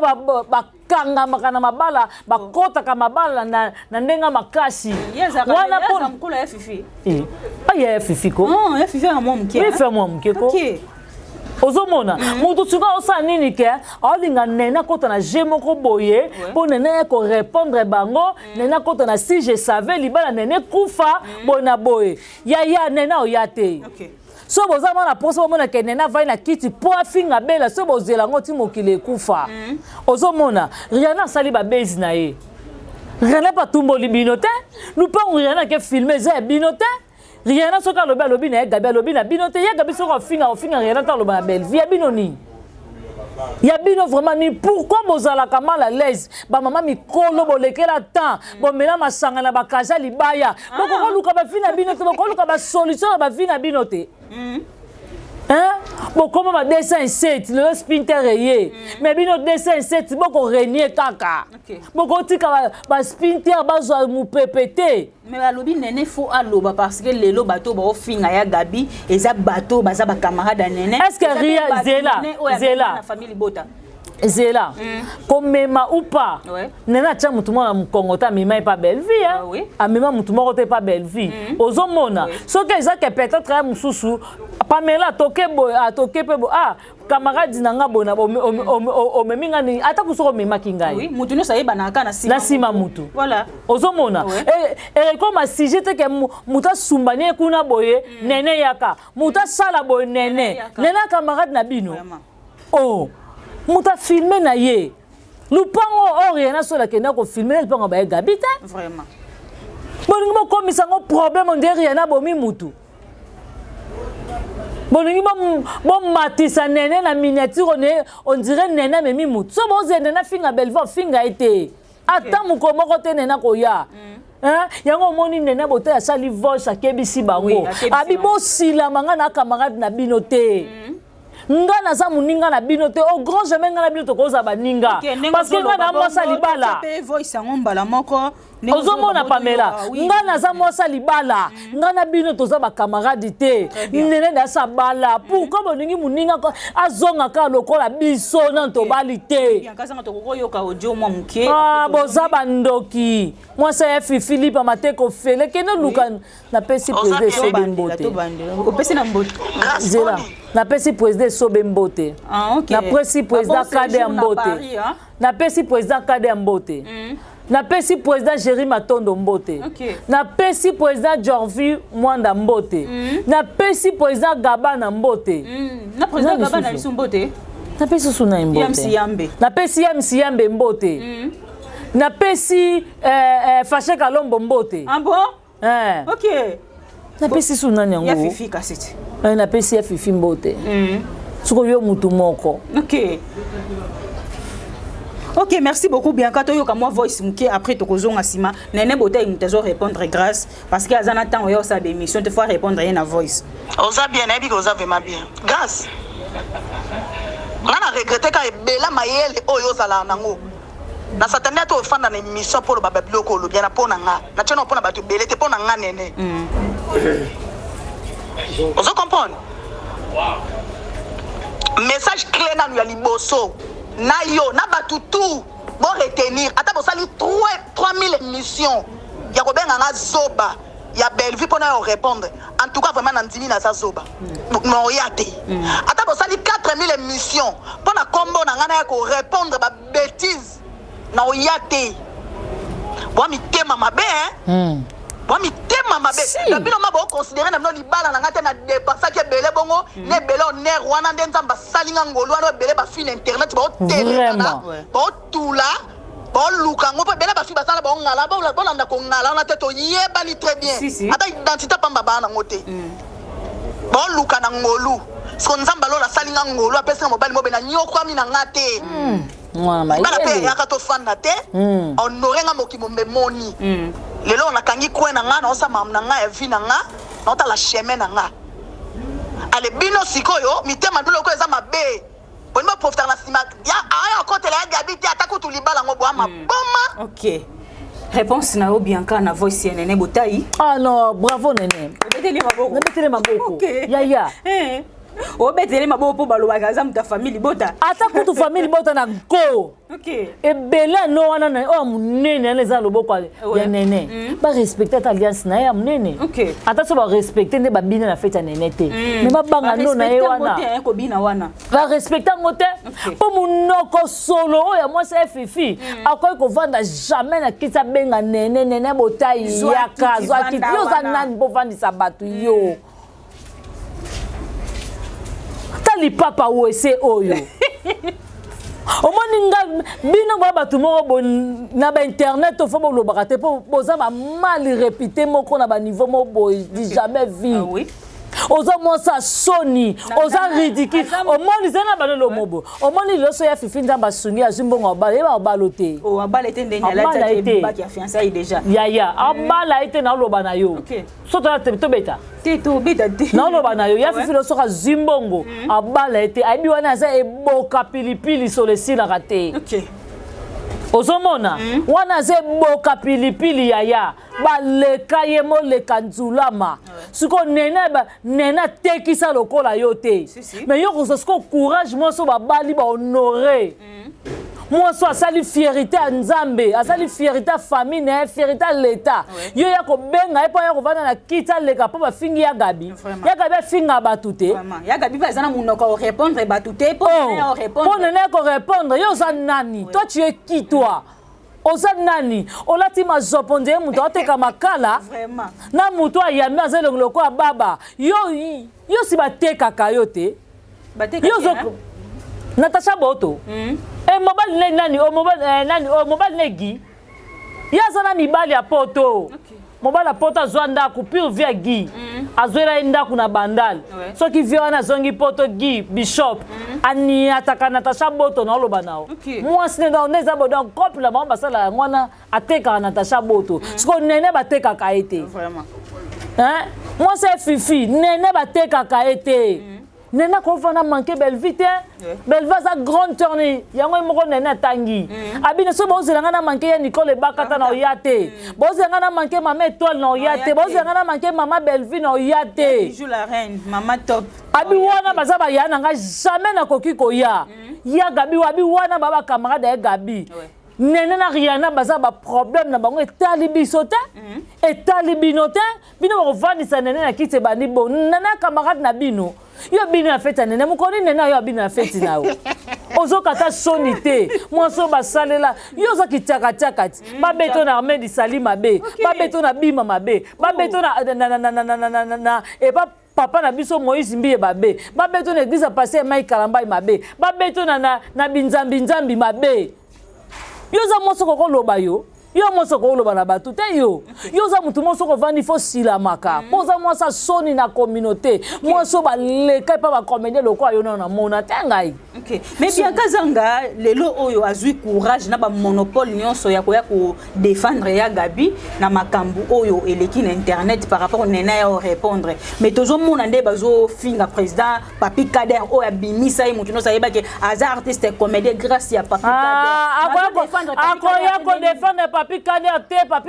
ba kanga makana mabala bakota ka mabala na ndenga makasi wana pour mkula ya fifi ya fifi ko non ya fifi ya mwa mkie oui fait moi mkie ko ozomona mutu tsuka osa nini ke olinga nena kota na jemo ko boye po nena ko répondre bango nena kota na si je savais libala nene kufa bona boye ya nena oyate OK. So bozama na poso bomona ke nena vai na kiti po afinga bela so bozela ngoti mokile kufa ozomona Rihanna sali ba base na ye Rihanna pa tumbo libinote nous pas Rihanna ke filmer za binote Rihanna soka lobi na Gabi lobi na binote ya Gabi soka ofinga Rihanna ta loba na belle vie binoni ya bino vraiment ni pourquoi bozala kama la l'aise ba mama mikolo bolekela temps bo mena masanga na bakaza libaya boko luka ba fina binote boko luka ba solution ba fina binote hein boko ma 207 le spinter rayé mais bino 207 boko renier kaka boko tika ba spinter bazwa mu pepete mais la lobby nene faut aloba parce que lelo bateau ba ofinga ya Gabi eza bateau baza ba camarade nene est-ce que Ria Zela na famille Bota Zela comme mema ou pas nena tia mutu mwana mukongota mema pas belle vie hein amema mutu moko te pas belle vie ozomona soki eza ke peut-être mususu Pamela toke bo atoke pe bo camarade nanga bona o meminga ni ata kusoko mema kingai oui mutu no sayeba na kana na sima mutu voilà ozomona et comme sujet que muta sumbanie kuna boye nene yaka muta sala boye nene camarade na bino oh muta filmer na ye lupango Rihanna so la kena ko filmer lupango ba Gabi ta vraiment boningi bo komisa ngo problème on Rihanna bomi mutu boningi bo matisa nene na miniature on dirait nene memi mutu so bo zenda finga belva finga été ata mukomo ko te nena ko ya hein yango moni nene bote ya sali voice akebisi bango abibo sila manga na camarade na binote nga naza muninga na binote au grand jamais nga na binote koza baninga parce que nga na mosa libala pe voice ngombala moko ozomona Pamela nga naza mosa libala nga na binote oza ba camarade te nene da sa bala pourquoi boningi muninga azonga ka lokola biso na to balite bien kazanga to koyoka ojo mwa muke boza bandoki moi ça Philippe mateko fele kene luka na pesi président Sobembote o pesi na mbote zela na pesi président Sobembote na pesi président Kade Mbote na pesi président Kade Mbote na pesi président Jerry Matondo Mbote na pesi président Jorvi Mwanda Mbote na pesi président Gabana Mbote na président Gabana lisu Mbote na pesi suna Mbote na pesi Yambe Mbote na pesi Fache Kalombo Mbote ah bon OK na pesi suna nyango ya fifi kasiti na pesi ya fifi Mbote suko yo mutu moko OK, merci beaucoup Bianca. Toyoka moi voice muke après tokozonga sima. Nene bote imtezo répondre grâce parce que azana temps oyo sa émission te fois répondre rien à voice. Oza bien ebi ko oza vraiment bien. Grâce. On a regretté ka ebela mayele oyo sala nango. Na satania to fanda na émission pour ba bibloko lo bien na pona nga. Na tshona pona ba to belete pona nga nene. Ozo comprendre? Message clair na ya liboso. Na yo na batutu bon retenir ata bo sali 3000 émissions ya ko benga nga zoba ya Bellevue pour na répondre en tout cas vraiment nandimi na sa zoba no yate ata bo sali 4000 émissions pour na combo na nga na ko répondre ba bêtises na yate bo mi tema mabe bon mi tema mabe na bino mabo considérer na bino libala na ngata na dépasser ke belé bongo ne belé honneur wana ndenzamba salinga ngolo wana belé ba fil internet ba télé ba tula ba luka ngo belé ba fil ba sala ba ngala ba landa ko ngala na teto yeba ni très bien ata identité pamba bana ngote ba luka na ngolu so nzamba lo la salinga ngolo apesa mobali mobe na nyoko ami na ngate mwana ba la pe ya ka to fanda te honorer nga mokimo memoni lelo on a kangi coin na nga na osa mam na nga ya vie na nga na ota la chemin na nga ale bino sikoyo mitema ndulo ko eza mabe boni ba profiter na sima ya aya kote la gabi ti atako tu libala ngo bo ama boma. OK. Réponse na yo Bianca na voice nene botai. Ah non, bravo nene. Obeteli maboko. Obeteli maboko. OK. Ya. Obeteli maboko po baloba kaza muta famille bota. Ata kutu famille bota na go. OK. Et bela no wana na o munene na za loboko ya nene. Ba respecter ta alliance na ya munene. OK. Ata so ba respecter ne ba bina na fete nene te. Mais ba banga no na ye wana. Respecter ko bina wana. Ba respecter ngote. Po munoko solo ya moi c'est fifi. Akoy ko vanda jamais na kitsa benga nene botai ya kazo akiti yo za nani bo vandi sabatu yo. Tali papa wese oyo. Omoni nga bino ba batu mo na ba internet to fo bo lobaka te po boza ba mal répété moko na ba niveau mo bo jamais vu. Ah oui. Oza mo sa soni, oza ridicule. Omoni zena ba lo mobo. Omoni lo so ya fifi nzamba sungi azumbongo ba e ba balote. O abala ete ndenge la tete ba ki a fiancé déjà. Ya, abala ete na loba na yo. OK. Soto na to beta. Teto beta te. Na loba na yo ya fifi lo so ka zimbongo abala ete aibi wana za e boka pilipili so le sina kate. OK. Ozomona wana ze boka pilipili ya baleka ye mo leka nzulama siko nena tekisa lokola yo te mais yo ko siko courage mo so babali ba honorer moi so asali fierté à Nzambe asali fierté à famille na fierté à l'état yo ya ko benga e pa ya ko vana na kita leka pa ba fingi ya gabi finga batute vraiment ya gabi va zana munoko répondre batute pour répondre pour ne ko répondre yo za nani toi tu es qui toi oza nani olati mazoponde muto ateka makala vraiment na muto ayami azelo loko baba yo si bateka kayote bateka yo zo Natasha Boto mobile nani mobile negi yazana mibali ya poto mobile poto zwanda ku pure via gi azwela ndaku na bandal soki via wana zongi poto gi bishop ani ataka Natasha Boto na loba nao moi sine dans neza bodon couple la mamba sala ngwana ateka Natasha Boto siko nene bateka kaete vraiment moi c'est fifi nene bateka kaete nena ko fana manquer belle vite belle va sa grande tournée yango moko nena tangi abine so bozela na manquer ya Nicole Bakata na oyate bozela na manquer mama étoile na oyate bozela na manquer mama Belleville na oyate joue la reine mama top abi wana baza ba yana nga jamais na koki koya ya gabi wabi wana baba camarade ya gabi nene na Rihanna baza ba problème na bango etali bisote etali binote bino ko vandisa nene na kite bani bo nana camarade na bino yo bino na fête nene mukoni nene yo bino na fête na o ozo kata sonité moi so basalela yo zo kitaka takati ba beto na armée di salima be ba beto na bima mabe ba beto na et pas papa na biso Moïse Mbiye babe ba beto na église passer Mike Kalamba mabe ba beto na binzambi mabe yo za mosoko ko loba yo mosoko ko loba na batu te yo za mutu mosoko vandi fo sila maka poza moi sa soni na communauté moi so ba leka pa ba comédien loko yo na mona tengai OK mais bien kazanga lelo oyo azui courage na ba monopole nyonso ya ko défendre ya Gabi na makambu oyo eleki na internet par rapport nena ya répondre mais tozo mona nde bazo finga président Papi Kader oyo abimisa mutu no sayeba ke azar artiste comédien grâce ya Papi Kader akoya ko défendre Papi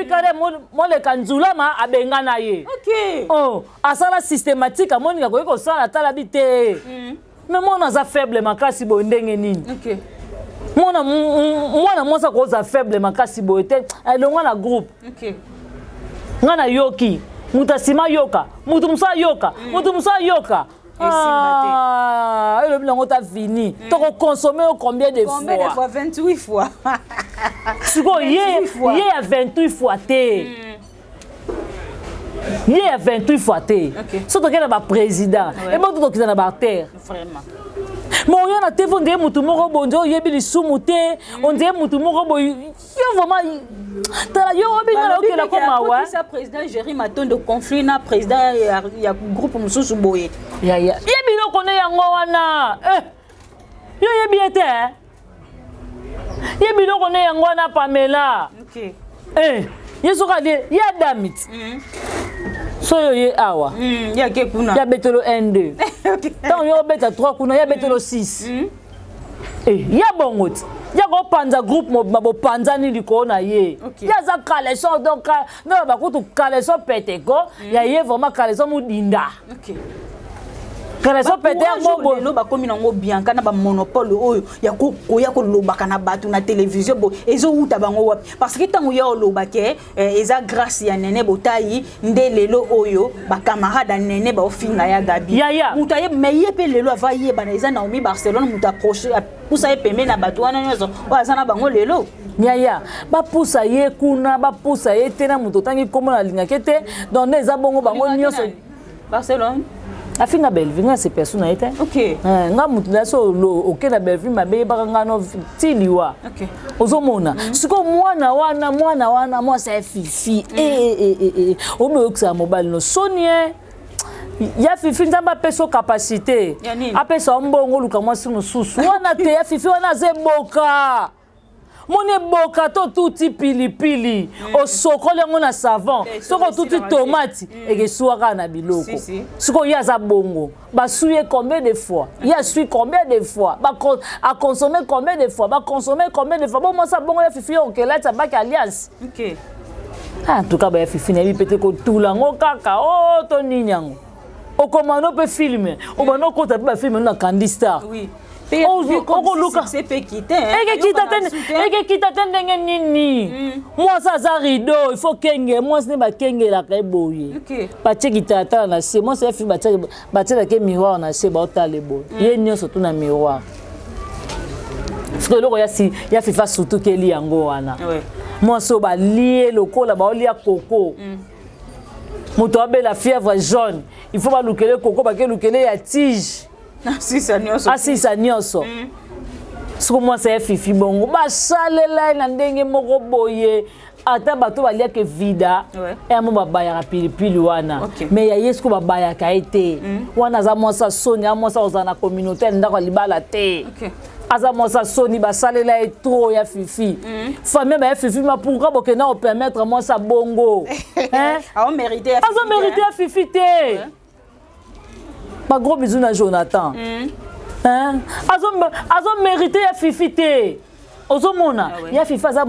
Kader mo le kanzula ma abenga na ye OK asala systématique amoni ka ko sala tala bite mais moi on a faible makasi bo ndenge nini OK moi mosa ko za faible makasi bo ete elonga na groupe OK ngana yoki mutasima yoka mutu musa yoka le bilan est fini. Tu as consommé combien de fois? Combien de fois? 28 fois. Il y a 28 fois. Il y a 28 fois. Si tu es président, et moi tu es dans terre. Vraiment. Mais on a été on dirait mutu moko bonjo yebili sumuté on dirait mutu moko boy vraiment tala yo obinga okela koma wa ça président Jerry Matondo conflit na président ya groupe mususu boye ya yebili okone yango wana yo yebi ete yebili okone yango wana Pamela OK Yeso ka de ya damit. So yo ye awa. Ya ke kuna. Ya betelo 1 2. Tant yo beta 3 kuna ya betelo 6. Ya bongot. Ya ko panza groupe mabo panza ni likona ye. Ya za kaleso donc non ba kutu kaleso peteko ya ye vraiment kaleso mudinda. OK. Kaleso pete ngobo lo ba komi nango bien kana ba monopole oyo ya ko ko lobaka na batu na télévision bo ezo uta bango wapi parce que tango ya lobake eza grâce ya nene botayi nde lelo oyo ba camarade nene ba ofinga ya gabi mutaye meye pe lelo ava ye bana eza na omi Barcelone muta approcher pousa ye pembe na batu wana nyozo bazana bango lelo Nyaya ba pousa ye kuna ba pousa ye tena muto tangi komo na linga kete donc eza bongo bango nyoso Barcelone afinga Belleville nga se persona ete OK nga mutu na so lo OK na Belleville mabe baka nga no tiliwa OK ozomona siko mwana wana moi ça fifi obe oksa mobile no sonie ya fifi nzamba peso capacité apesa mbongo luka mwasi mususu wana te ya fifi wana zeboka Mone boka to tuti pilipili o sokole ngona savon soko tuti tomate egesuaka na biloko siko yaza bongo basuye combien de fois ya sui combien de fois a consommer combien de fois ba consommer combien de fois bon moi ça bongo ya fifi o kela ta baki alliance OK en tout cas ba ya fifi na bi pete ko tulango kaka o to ninyango o komano pe filmer o bano ko ta ba filmer na Candy Star oui c'est pe quitter et quitter ndenge nini moi ça za rideau il faut kenge moi ce n'est pas kenge la kai boye pa tcheki tata na c'est moi c'est fi ba tcheki ke miroir na c'est ba otale boye ye nyo surtout na miroir parce que loko ya fifa surtout ke li yango wana moi so ba lié lokola ba olia coco moto abela fièvre jaune il faut ba lukele coco ba ke lukele ya tige Asisa nyoso. Siko moi c'est fifi bongo. Ba salela na ndenge moko boye. Ata bato balia ke vida. Et mo babaya pilipili wana. Mais ya yesko babaya ka été. Wana za moi sa soni, moi sa ozana communauté ndako libala te. Aza moi sa soni ba salela et trop ya fifi. Famille ba fifi ma pourquoi boke na permettre moi sa bongo. Hein? A mérité ya fifi. Aza mérité ya fifi te. Pas gros bisous à Jonathan. Hein? Azo mérité ya fifi te. Ozomona ya fifa za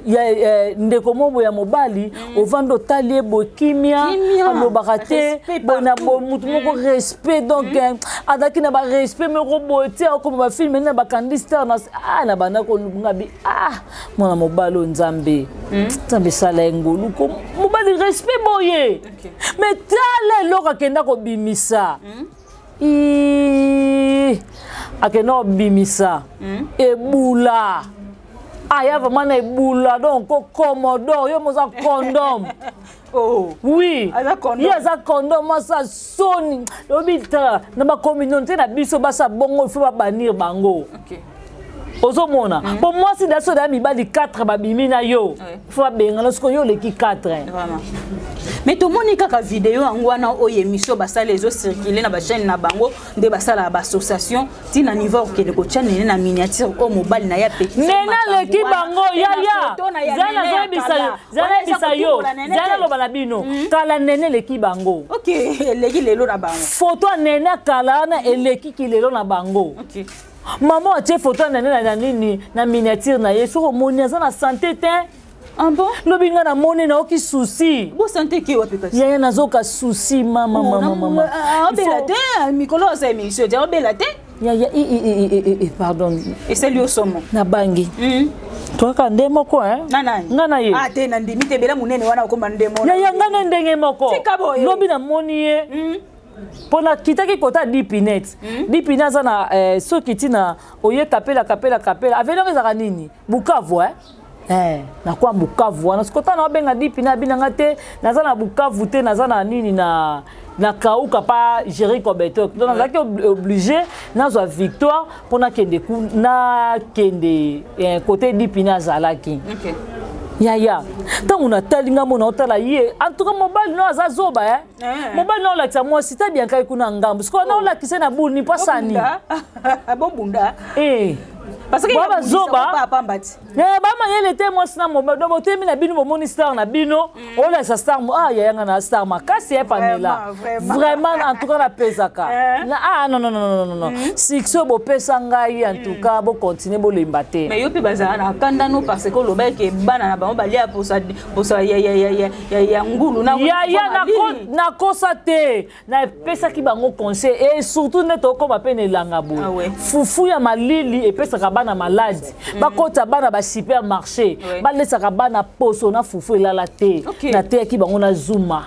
ya ndeko mobo ya mobali ovando talie bo kimia alo bakate bona bo mutu moko respect donc adaki na ba respect me roboti ko ba film na ba Candy Star na bana ko ngabi mona mobali nzambe nzambe sala ngolu ko mobali respect boye mais tale loka kenda ko bimisa akeno bimisa ebula aya vraiment na ebula donc commodore yo moza condom oui yaza condom masa soni lobita na ba communauté na biso basa bongo il faut ba bannir bango ozomona pour moi si daso da mibali 4 babimi na yo faut benga lorsque yo leki 4 vraiment mais to moni kaka vidéo angwana oye émission basala ezo circuler na ba chaîne na bango nde basala ba association tina niveau ke ko channel na miniature o mobile na ya petit nena leki bango zana bisa yo zana lo bala bino kala nene leki bango OK leki lelo na bango photo nene kala na eleki ki lelo na bango OK maman a tie photo na nini na miniature na yeso ko moni za na santé te ah bon lobinga na moni na oki souci bo santé ki wapi kasi ya nazoka souci mama bela te mikolo sa émission ja bela te ya pardon et c'est lui au somo na bangi toi ka ndemo ko ngana ye te na ndimi te bela munene wana ko mandemo ya ngana ndenge moko lobi na moni ye pona kitaki kota dipinet dipina za na soki tina oye kapela avenanga za nini Bukavu na kwa Bukavu na skota na benga dipina binanga te naza na Bukavu te naza na nini na kauka pa gérer Kobeto donc nazaki obligé nazwa victoire pona kende na kende côté dipina zalaki OK ya tant on a talinga mona otala ye en tout cas mobile no azazoba mobile no la tamo sita bien kai kuna ngambo parce qu'on a la kise na boule ni pas sani bon bunda parce que baba zoba papa mbati bama yele te moi sina mo do botemi na bino bomoni star na bino ola sa star ya yanga na star makasi e panela vraiment en tout cas la pesaka non sixo bo pesa ngai en tout cas bo continuer bo lemba te mais yo pe bazana na kanda no parce que loba ke bana na bango balia pour ça ya ngulu na na kosa te na pesa ki bango conseil et surtout neto ko ba pene langa bo fufu ya malili e pesa ka bana malade ba kota bana ba supermarché ba lesa ka bana poso na fufu elala te na te ki bango na zuma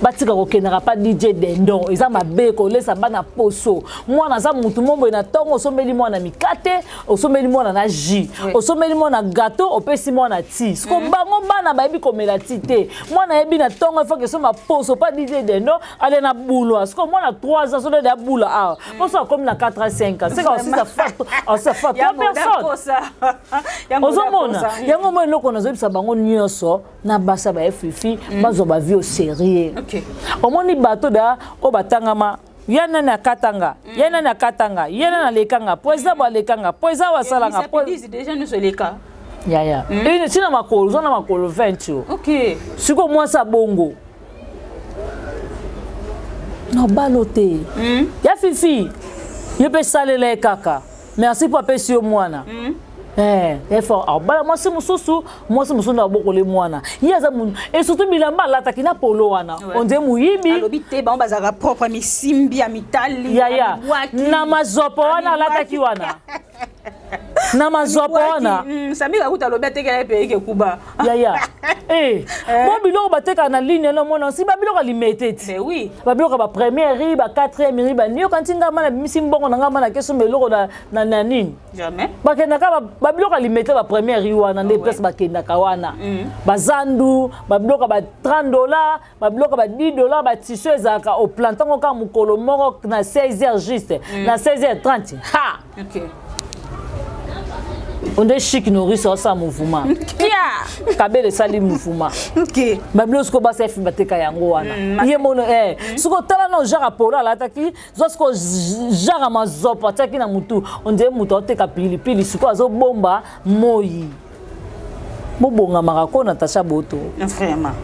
batika ko kenera pa DJ Dendon eza mabe ko lesa bana poso mwana za mutu mombo na tongo osombeli mwana mikate osombeli mwana na jus osombeli mwana gâteau opesi mwana ti sko bango bana bayebi komela ti te mwana yebi na tongo faut que soma poso pa DJ Dendon ale na boulot sko mwana 3 ans so de boula ah poso comme na 4 à 5 ans c'est comme si ça fait 3 personnes ozomona yango mo eloko nazobisa bango nyonso na basa ba fifi bazo ba vie au sérieux. Omoni bato da o batangama yana na katanga yana na katanga yana na lekanga poeza ba lekanga poeza wa salanga poeza déjà nous se leka ya une sina makolo zona makolo 20 OK siko mwasa bongo no balote ya fifi yepe salele kaka merci pour apesio mwana effort bala mwasi mususu na bokole mwana yaza mun et surtout bilamba lataki na polo wana onde muyibi alobi te ba bazaka propre misimbi ya mitali ya na mazopo wana lataki wana na mazopo wana sami ka kuta lobi tekela pe ke kuba ya bon biloko bateka na ligne na mona si ba biloko limité mais oui ba biloko ba première riz ba quatrième riz ba nio kantinga mana misimbongo na ngama na keso meloko na nini jamais bakenda ka ba biloko limité ba première riz wana nde place bakenda ka wana bazandu ba biloko ba $30 ba biloko ba $10 ba tissu ezaka au plantango ka mukolo moko na 16h juste na 16h30 ha OK on est chic nourrit ça mouvement kabele sali mouvement OK bablosko ba sef bateka yango wana ye mono suko tala no jara pola la taki zosko jara mazopa taki na mutu on dit mutu oteka pili suko azo bomba moyi bobonga marako Natasha Boto vraiment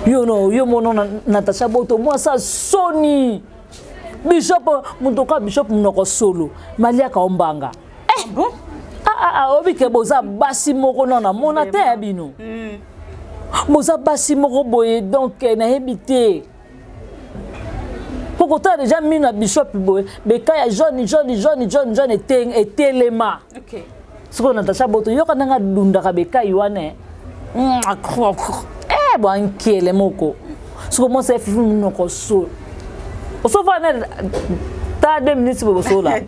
yo mono Natasha Boto moi ça soni bishop munoko solo malia ka ombanga bon obike boza basi moko na mona te abino boza basi moko boye donc na hebité poko ta déjà mina bishop boye beka ya jaune et telema OK siko Natasha Boto yo kananga dunda ka beka yiwane bo ankele moko siko mo se fifu munoko so osofa na ta 2 minutes pour sola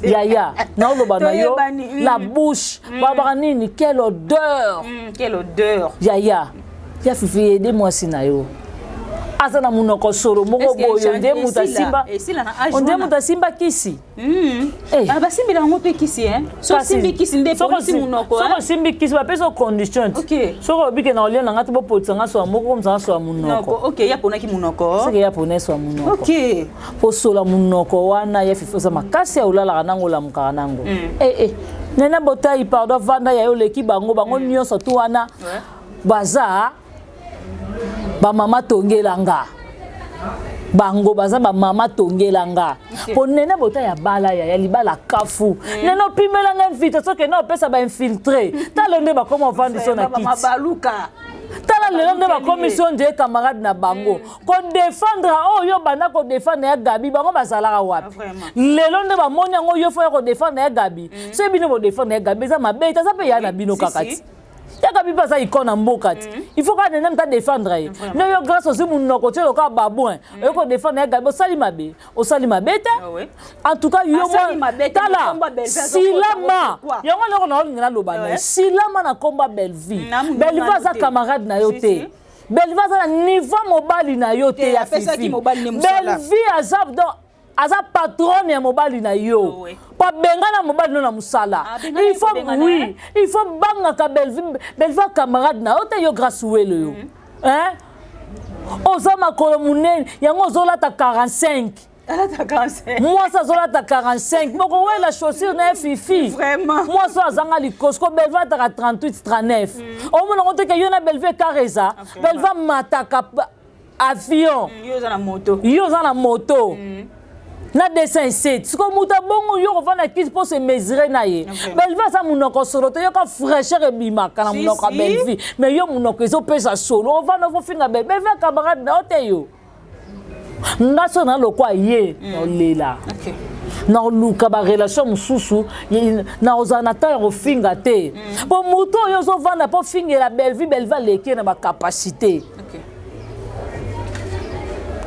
ya na oloba na yo la bouche baba nini quelle odeur ya fifi aidez-moi sina yo asana munoko soro moko boyo nde muta simba kisi ba simbi la ngope kisi so simbi kisi nde polisi munoko so simbi kisi ba peso condition OK so bike na olio na ngati bo potanga so moko comme ça so munoko OK ya pona ki munoko c'est que ya pona so munoko OK po sola munoko wana ya fifi sa makasi ya ulala nango la mukana nango nena botai pardon vanda ya yo leki bango nyonso tu wana baza ba mama tongelanga bango baza ba mama tongelanga po nena bota ya bala ya libala kafu nena pimelanga invitation ke na pesa ba infiltrer talonde ba comment vendre son akiti baluka tala lelo nde ba commission de camarade na bango ko défendre yo banda ko défendre ya Gabi bango bazalaka wapi lelo nde ba moni ngo yo fo ya ko défendre ya Gabi so bino bo défendre ya Gabi za mabeta za pe ya na bino kakati ya Gabi pas ça icône en mbokati il faut qu'on même ta défendre no yo grâce aussi mon noko telo ka babouin yo ko défendre ya Gabi o sali mabeta en tout cas yo mo tala silama yango loko na olinga lobana silama na combat Belleville za camarade na yo te Belleville za niveau mobali na yo te ya fifi Belleville azab donc aza patron ya mobali na yo pa bengana mobali no na musala il faut banga ka Belleville camarade na ote yo grâce welo yo oza makolo munene yango ozolata 45 alata 45 moi ça zolata 45 moko ouais la chaussure na fifi vraiment moi ça zanga likosko belva ta 38 39 o mona ngote ke yona belve kareza belva mataka avion yo za na moto na dessin 7 siko muta bongo yo vana kit pour se mesurer na ye belva sa munoko soroto yo ka fraîcheur e bimaka na munoko belvi mais yo munoko ezo pesa solo vana vo finga belva camarade na oteyo ngaso na lokwa ye olela na luka ba relation mususu na ozana ta ro finga te po muto yo zo vana po finga la belvi belva leke na ba capacité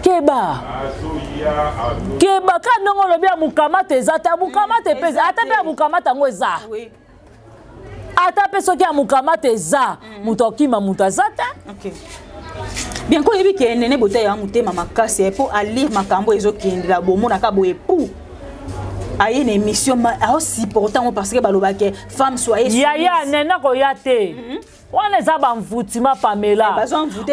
keba ka ndongo lobi ya mukamata ezata mukamata pesa ata pe mukamata ngo eza ata pe soki ya mukamata eza muto okima muto azata bien ko yebi ke nene bota ya mutema makasi po a lire makambo ezokendela bomona ka boye pou aye une émission aussi important parce que balobake femme soyez ya nena ko yate wana za ba mvutima Pamela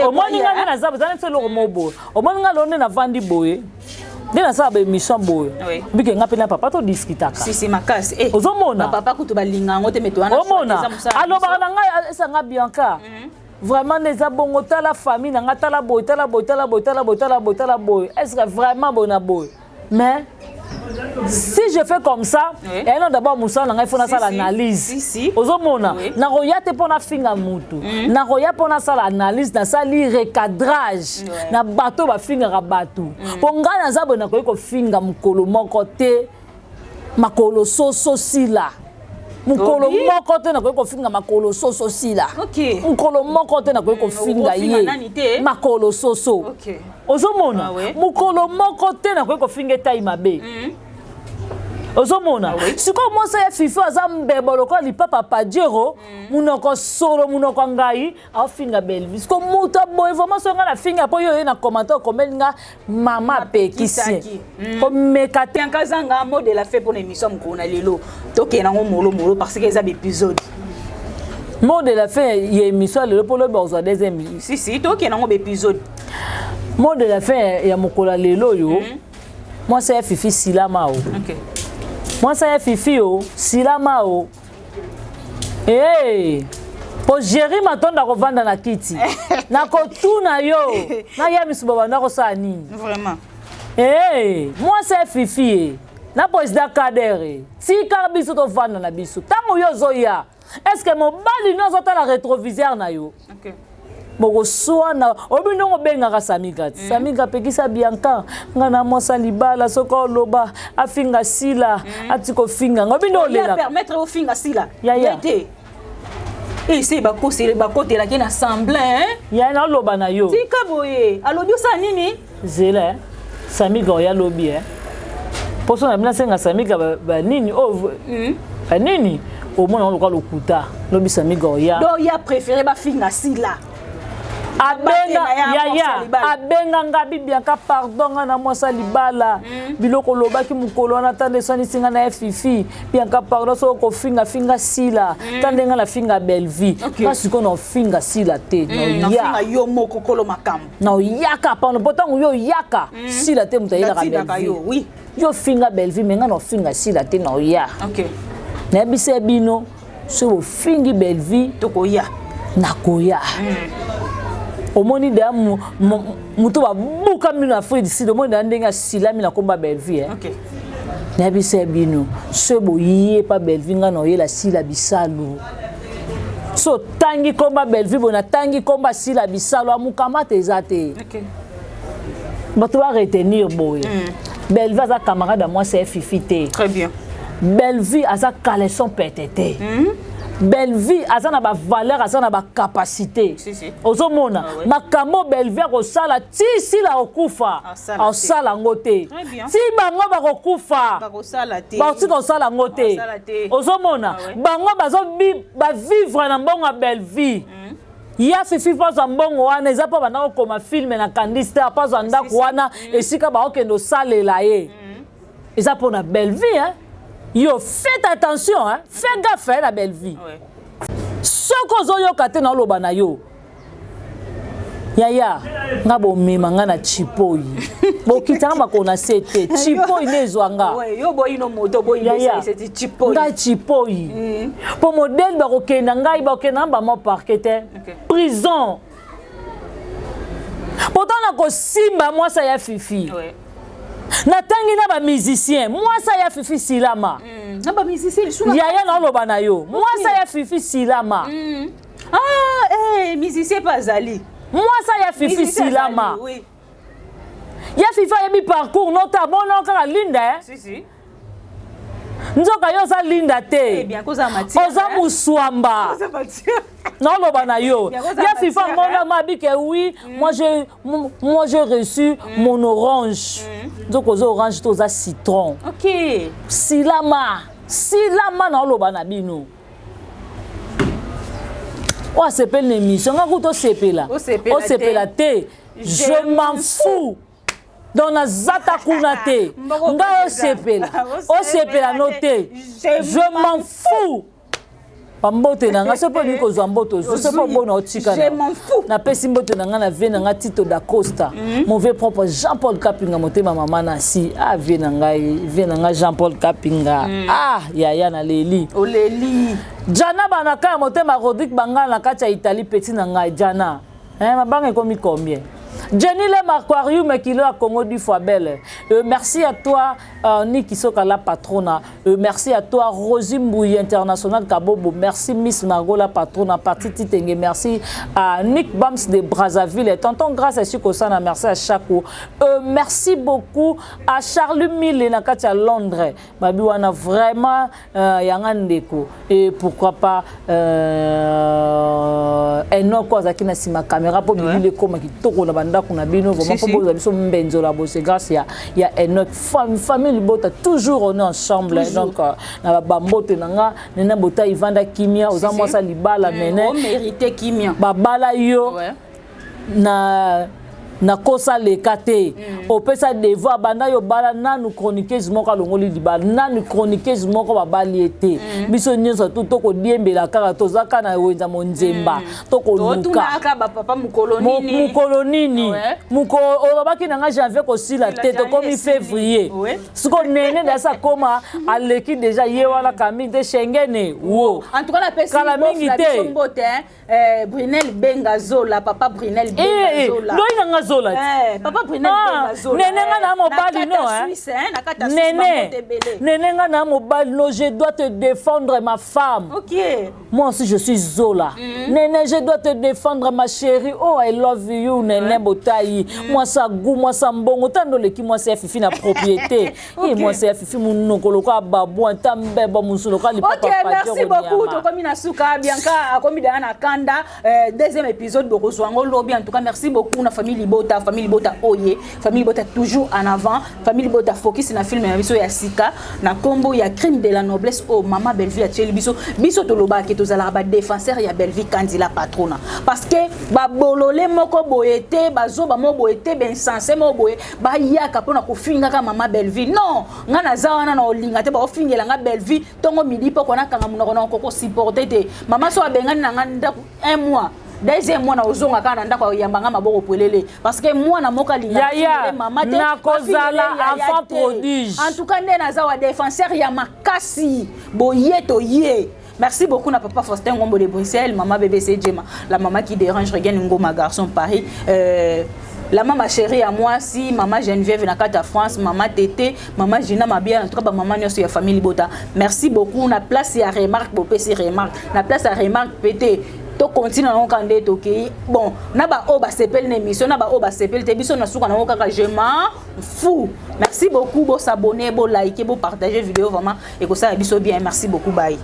omoni nga na za bazana tselo mobo omoni nga lone na vandi boye ndena sa ba émission boye bike nga pe na papa to discutaka si makasi ozomona papa kutu balinga ngote metwana omona alo ba na nga esa nga Bianca vraiment les abongo la famille na nga tala boy est-ce que vraiment bona boy mais si je fais comme ça et non d'abord Moussa il faut na ça l'analyse ozomona na royate pour na finga mutu na roya pour na ça l'analyse na ça li recadrage na bateau ba finga ka bateau pour nga na za bona ko finga mukolo moko te makolo soso sila mukolo moko te na ko finga makolo soso sila mukolo moko te na ko finga ye makolo soso ozomona mukolo moko te na ko finga tai mabe ozomona siko mosa ya fifi azambebo lokwa lipapa pajero munoko solo munoko ngai afinga belvis ko muta boy vraiment so nga na finga po yo na commentaire komelinga mama pekisi ko mekate nkazanga mode la fait pour l'émission mkona lelo toke na ngomolo parce que ça épisode mode la fait y émission lelo pour le besoin des émissions si toke na ngombe épisode mode la fait ya mokola lelo yo moi c'est fifi silama moi ça y fifi silama po gérer matonda ko vanda na kiti na ko tuna yo na ya misuba na ko sa nini vraiment moi ça fifi na président Kader si karbiso to vanda na biso tango yo zoya est-ce que mon bali no zota la rétroviseur na yo boko soana obinongo benga Samiga Samiga pekisa Bianca ngana mosa libala soko loba afinga sila atiko finga ngobindo lela permettre au finga sila ya c'est bako c'est bako te la ken assemblée ya na loba na yo tika boye alobi sa nini zela Samiga ya lobi poso na bina senga Samiga ba nini ba nini au moins on le kuta lobi Samiga ya do ya préféré ba finga sila abenga nga Bianca pardon na mwasa libala biloko lobaki mukolo na tande soni singa na fifi Bianca pardon so ko finga sila tande nga na finga belvi kasi ko no finga sila te no finga yo moko kolo makam no yaka pano botango yo yaka sila te mutayela ka belvi oui yo finga belvi menga no finga sila te no ya na bise bino so fingi belvi to ko ya na ko ya omoni de muto ba buka mina Fred si omoni de ndenga silami na komba belvi na bise bino se boye pa belvi nga no yela sila bisalu so tangi komba belvi bona tangi komba sila bisalu amukamata ezate bato va retenir boye belvi aza camarade à moi c'est fifité très bien belvi aza caleçon pétété Belvi azana ba valeur azana ba capacité ozomona makambo belvi ko sala ti sila okufa au sala ngote ti bango ba kokufa ba ko sala te ba ti ko sala ngote ozomona bango bazo ba vivre na mbongo belvi ya fifi paza mbongo wana eza pa bana ko ma film na Candice paza ndako wana esika ba okendo salela ye eza pona belvi yo faites attention fais gaffe la belle vie ce que zo yo katé na loba na yo Yaya nga bo mema nga na chipoi bo kitanga makona sete chipoi nezwanga ouais yo boy no moto boy c'est chipoi nga chipoi po modèle ba kokenda ngai ba kokenda ba mo parquet prison pourtant na ko simba moi ça ya fifi ouais natangi na ba musicien moi ça ya fifi silama na ba musicien yaya na loba na yo moi ça ya fifi silama musicien pas Zali. Moi ça y a fifi silama. Oui. Ya fifi ya mi parcours nota bona ka linda Si. Nzoka yo za linda te. Eh bien koza matia. Oza muswamba. Koza matia. Non loba na yo. Ya fifi mona mabi que oui, moi j'ai reçu mon orange. Nzoka zo orange to za citron. OK. Silama na loba na bino. Oh, c'est pas une émission. On s'appelle té. Je m'en fous. Dans la zata kunate. On s'appelle noté. Je m'en fous. Pambote nanga c'est pas lui ko mboto. C'est pas bon otika. Je m'en fous. Na pesi mboto nanga na ve nanga Tito da Costa. Mauvais propre Jean-Paul Kapinga motema mama na si. Ah ve nanga Jean-Paul Kapinga. Ah yaya na leli. O leli. Jana banaka motema Rodrigue Bangala na kati ya Italie petit na ngai Jana. Mabanga komi combien? Jenny le Aquarium qui à Congo du fois belle. Merci à toi Niki Soka la patrona. Merci à toi Rosie Mbouy international Kabobo. Merci Miss Margot la patrona partie Titenge. Merci à Nick Bams de Brazzaville et tonton grâce à Chikosana. Merci à Chaco. Merci beaucoup à Charles Mille na kati à Londres. Babi wana vraiment yangandeko et pourquoi pas Enoch Kozaki na sima caméra pour bili koma kitoko na banda kuna bino vraiment pour boza biso mbenzo la bose grâce ya Enoch famille bota toujours on est ensemble donc na bambote nanga nena bota ivanda kimia oza mwasa libala mene mérité kimia babala yo na kosa lekate opesa devoir banda yo bala nanu chroniqueuse moko longoli libala nanu chroniqueuse moko babali ete biso nyonso to ko diembela kaka tozaka na wenza monzemba to ko luka tunaka ba papa mukolonini muko obaki nanga janvier ko sila te to comme février siko nene dasa koma aleki déjà yewana kami de Schengen wo en tout cas la personne kala mingi te Brunel Bengazola papa Brunel Bengazola Zola. Papa Brunel Bengazola. Nenenga na mobali no Nenenga na mobali no, je dois te défendre ma femme. OK. Moi aussi je suis Zola. Nene, je dois te défendre ma chérie. Oh, I love you Nene Botayi. Moi ça goût, moi ça mbongo tando leki moi c'est fifi na propriété. Et moi c'est fifi mon koloko babu ntambe ba musulo ka li papa. OK, merci beaucoup. To komi na suka Bianca komi na kanda deuxième épisode boko zwango lobi en tout cas merci beaucoup na famille Bota oye famille Bota toujours en avant famille Bota focus na film na biso ya sika na combo ya crime de la noblesse au mama Belleville a tcheli biso to loba ke tozala ba défenseur ya Belleville kandi la patrona parce que ba bolole moko boyete bazoba mo boyete ben sensé mo boye ba yaka pona ko finga ka mama Belleville non nga na zawana na olinga te ba ofingela nga Belleville tongo midi poko na kanga munoko na ko supporter te mama so abengani na nga un mois deuxième mois na ozonga kana ndako yambanga maboko polele parce que moi na moka linga mama te na kozala enfant prodige en tout cas ndena za wa défenseur ya makasi boyeto ye. Merci beaucoup na papa Faustin Ngombo de Bruxelles, maman BBC Djema, la maman qui dérange regagne Ngoma garçon Paris. La maman chérie à moi si maman Geneviève na kata France, maman Tété, maman Gina Mabia en tout cas maman nyoso ya famille Bota. Merci beaucoup na place ya remarque pour PC remarque. Na place ya remarque pété to continue na okande to ki bon na ba o ba sepel na émission na ba o ba sepel te biso na suka na okaka je m'en fous. Merci beaucoup, bo s'abonner, bo liker, bo partager vidéo vraiment et que ça biso bien. Merci beaucoup, bye.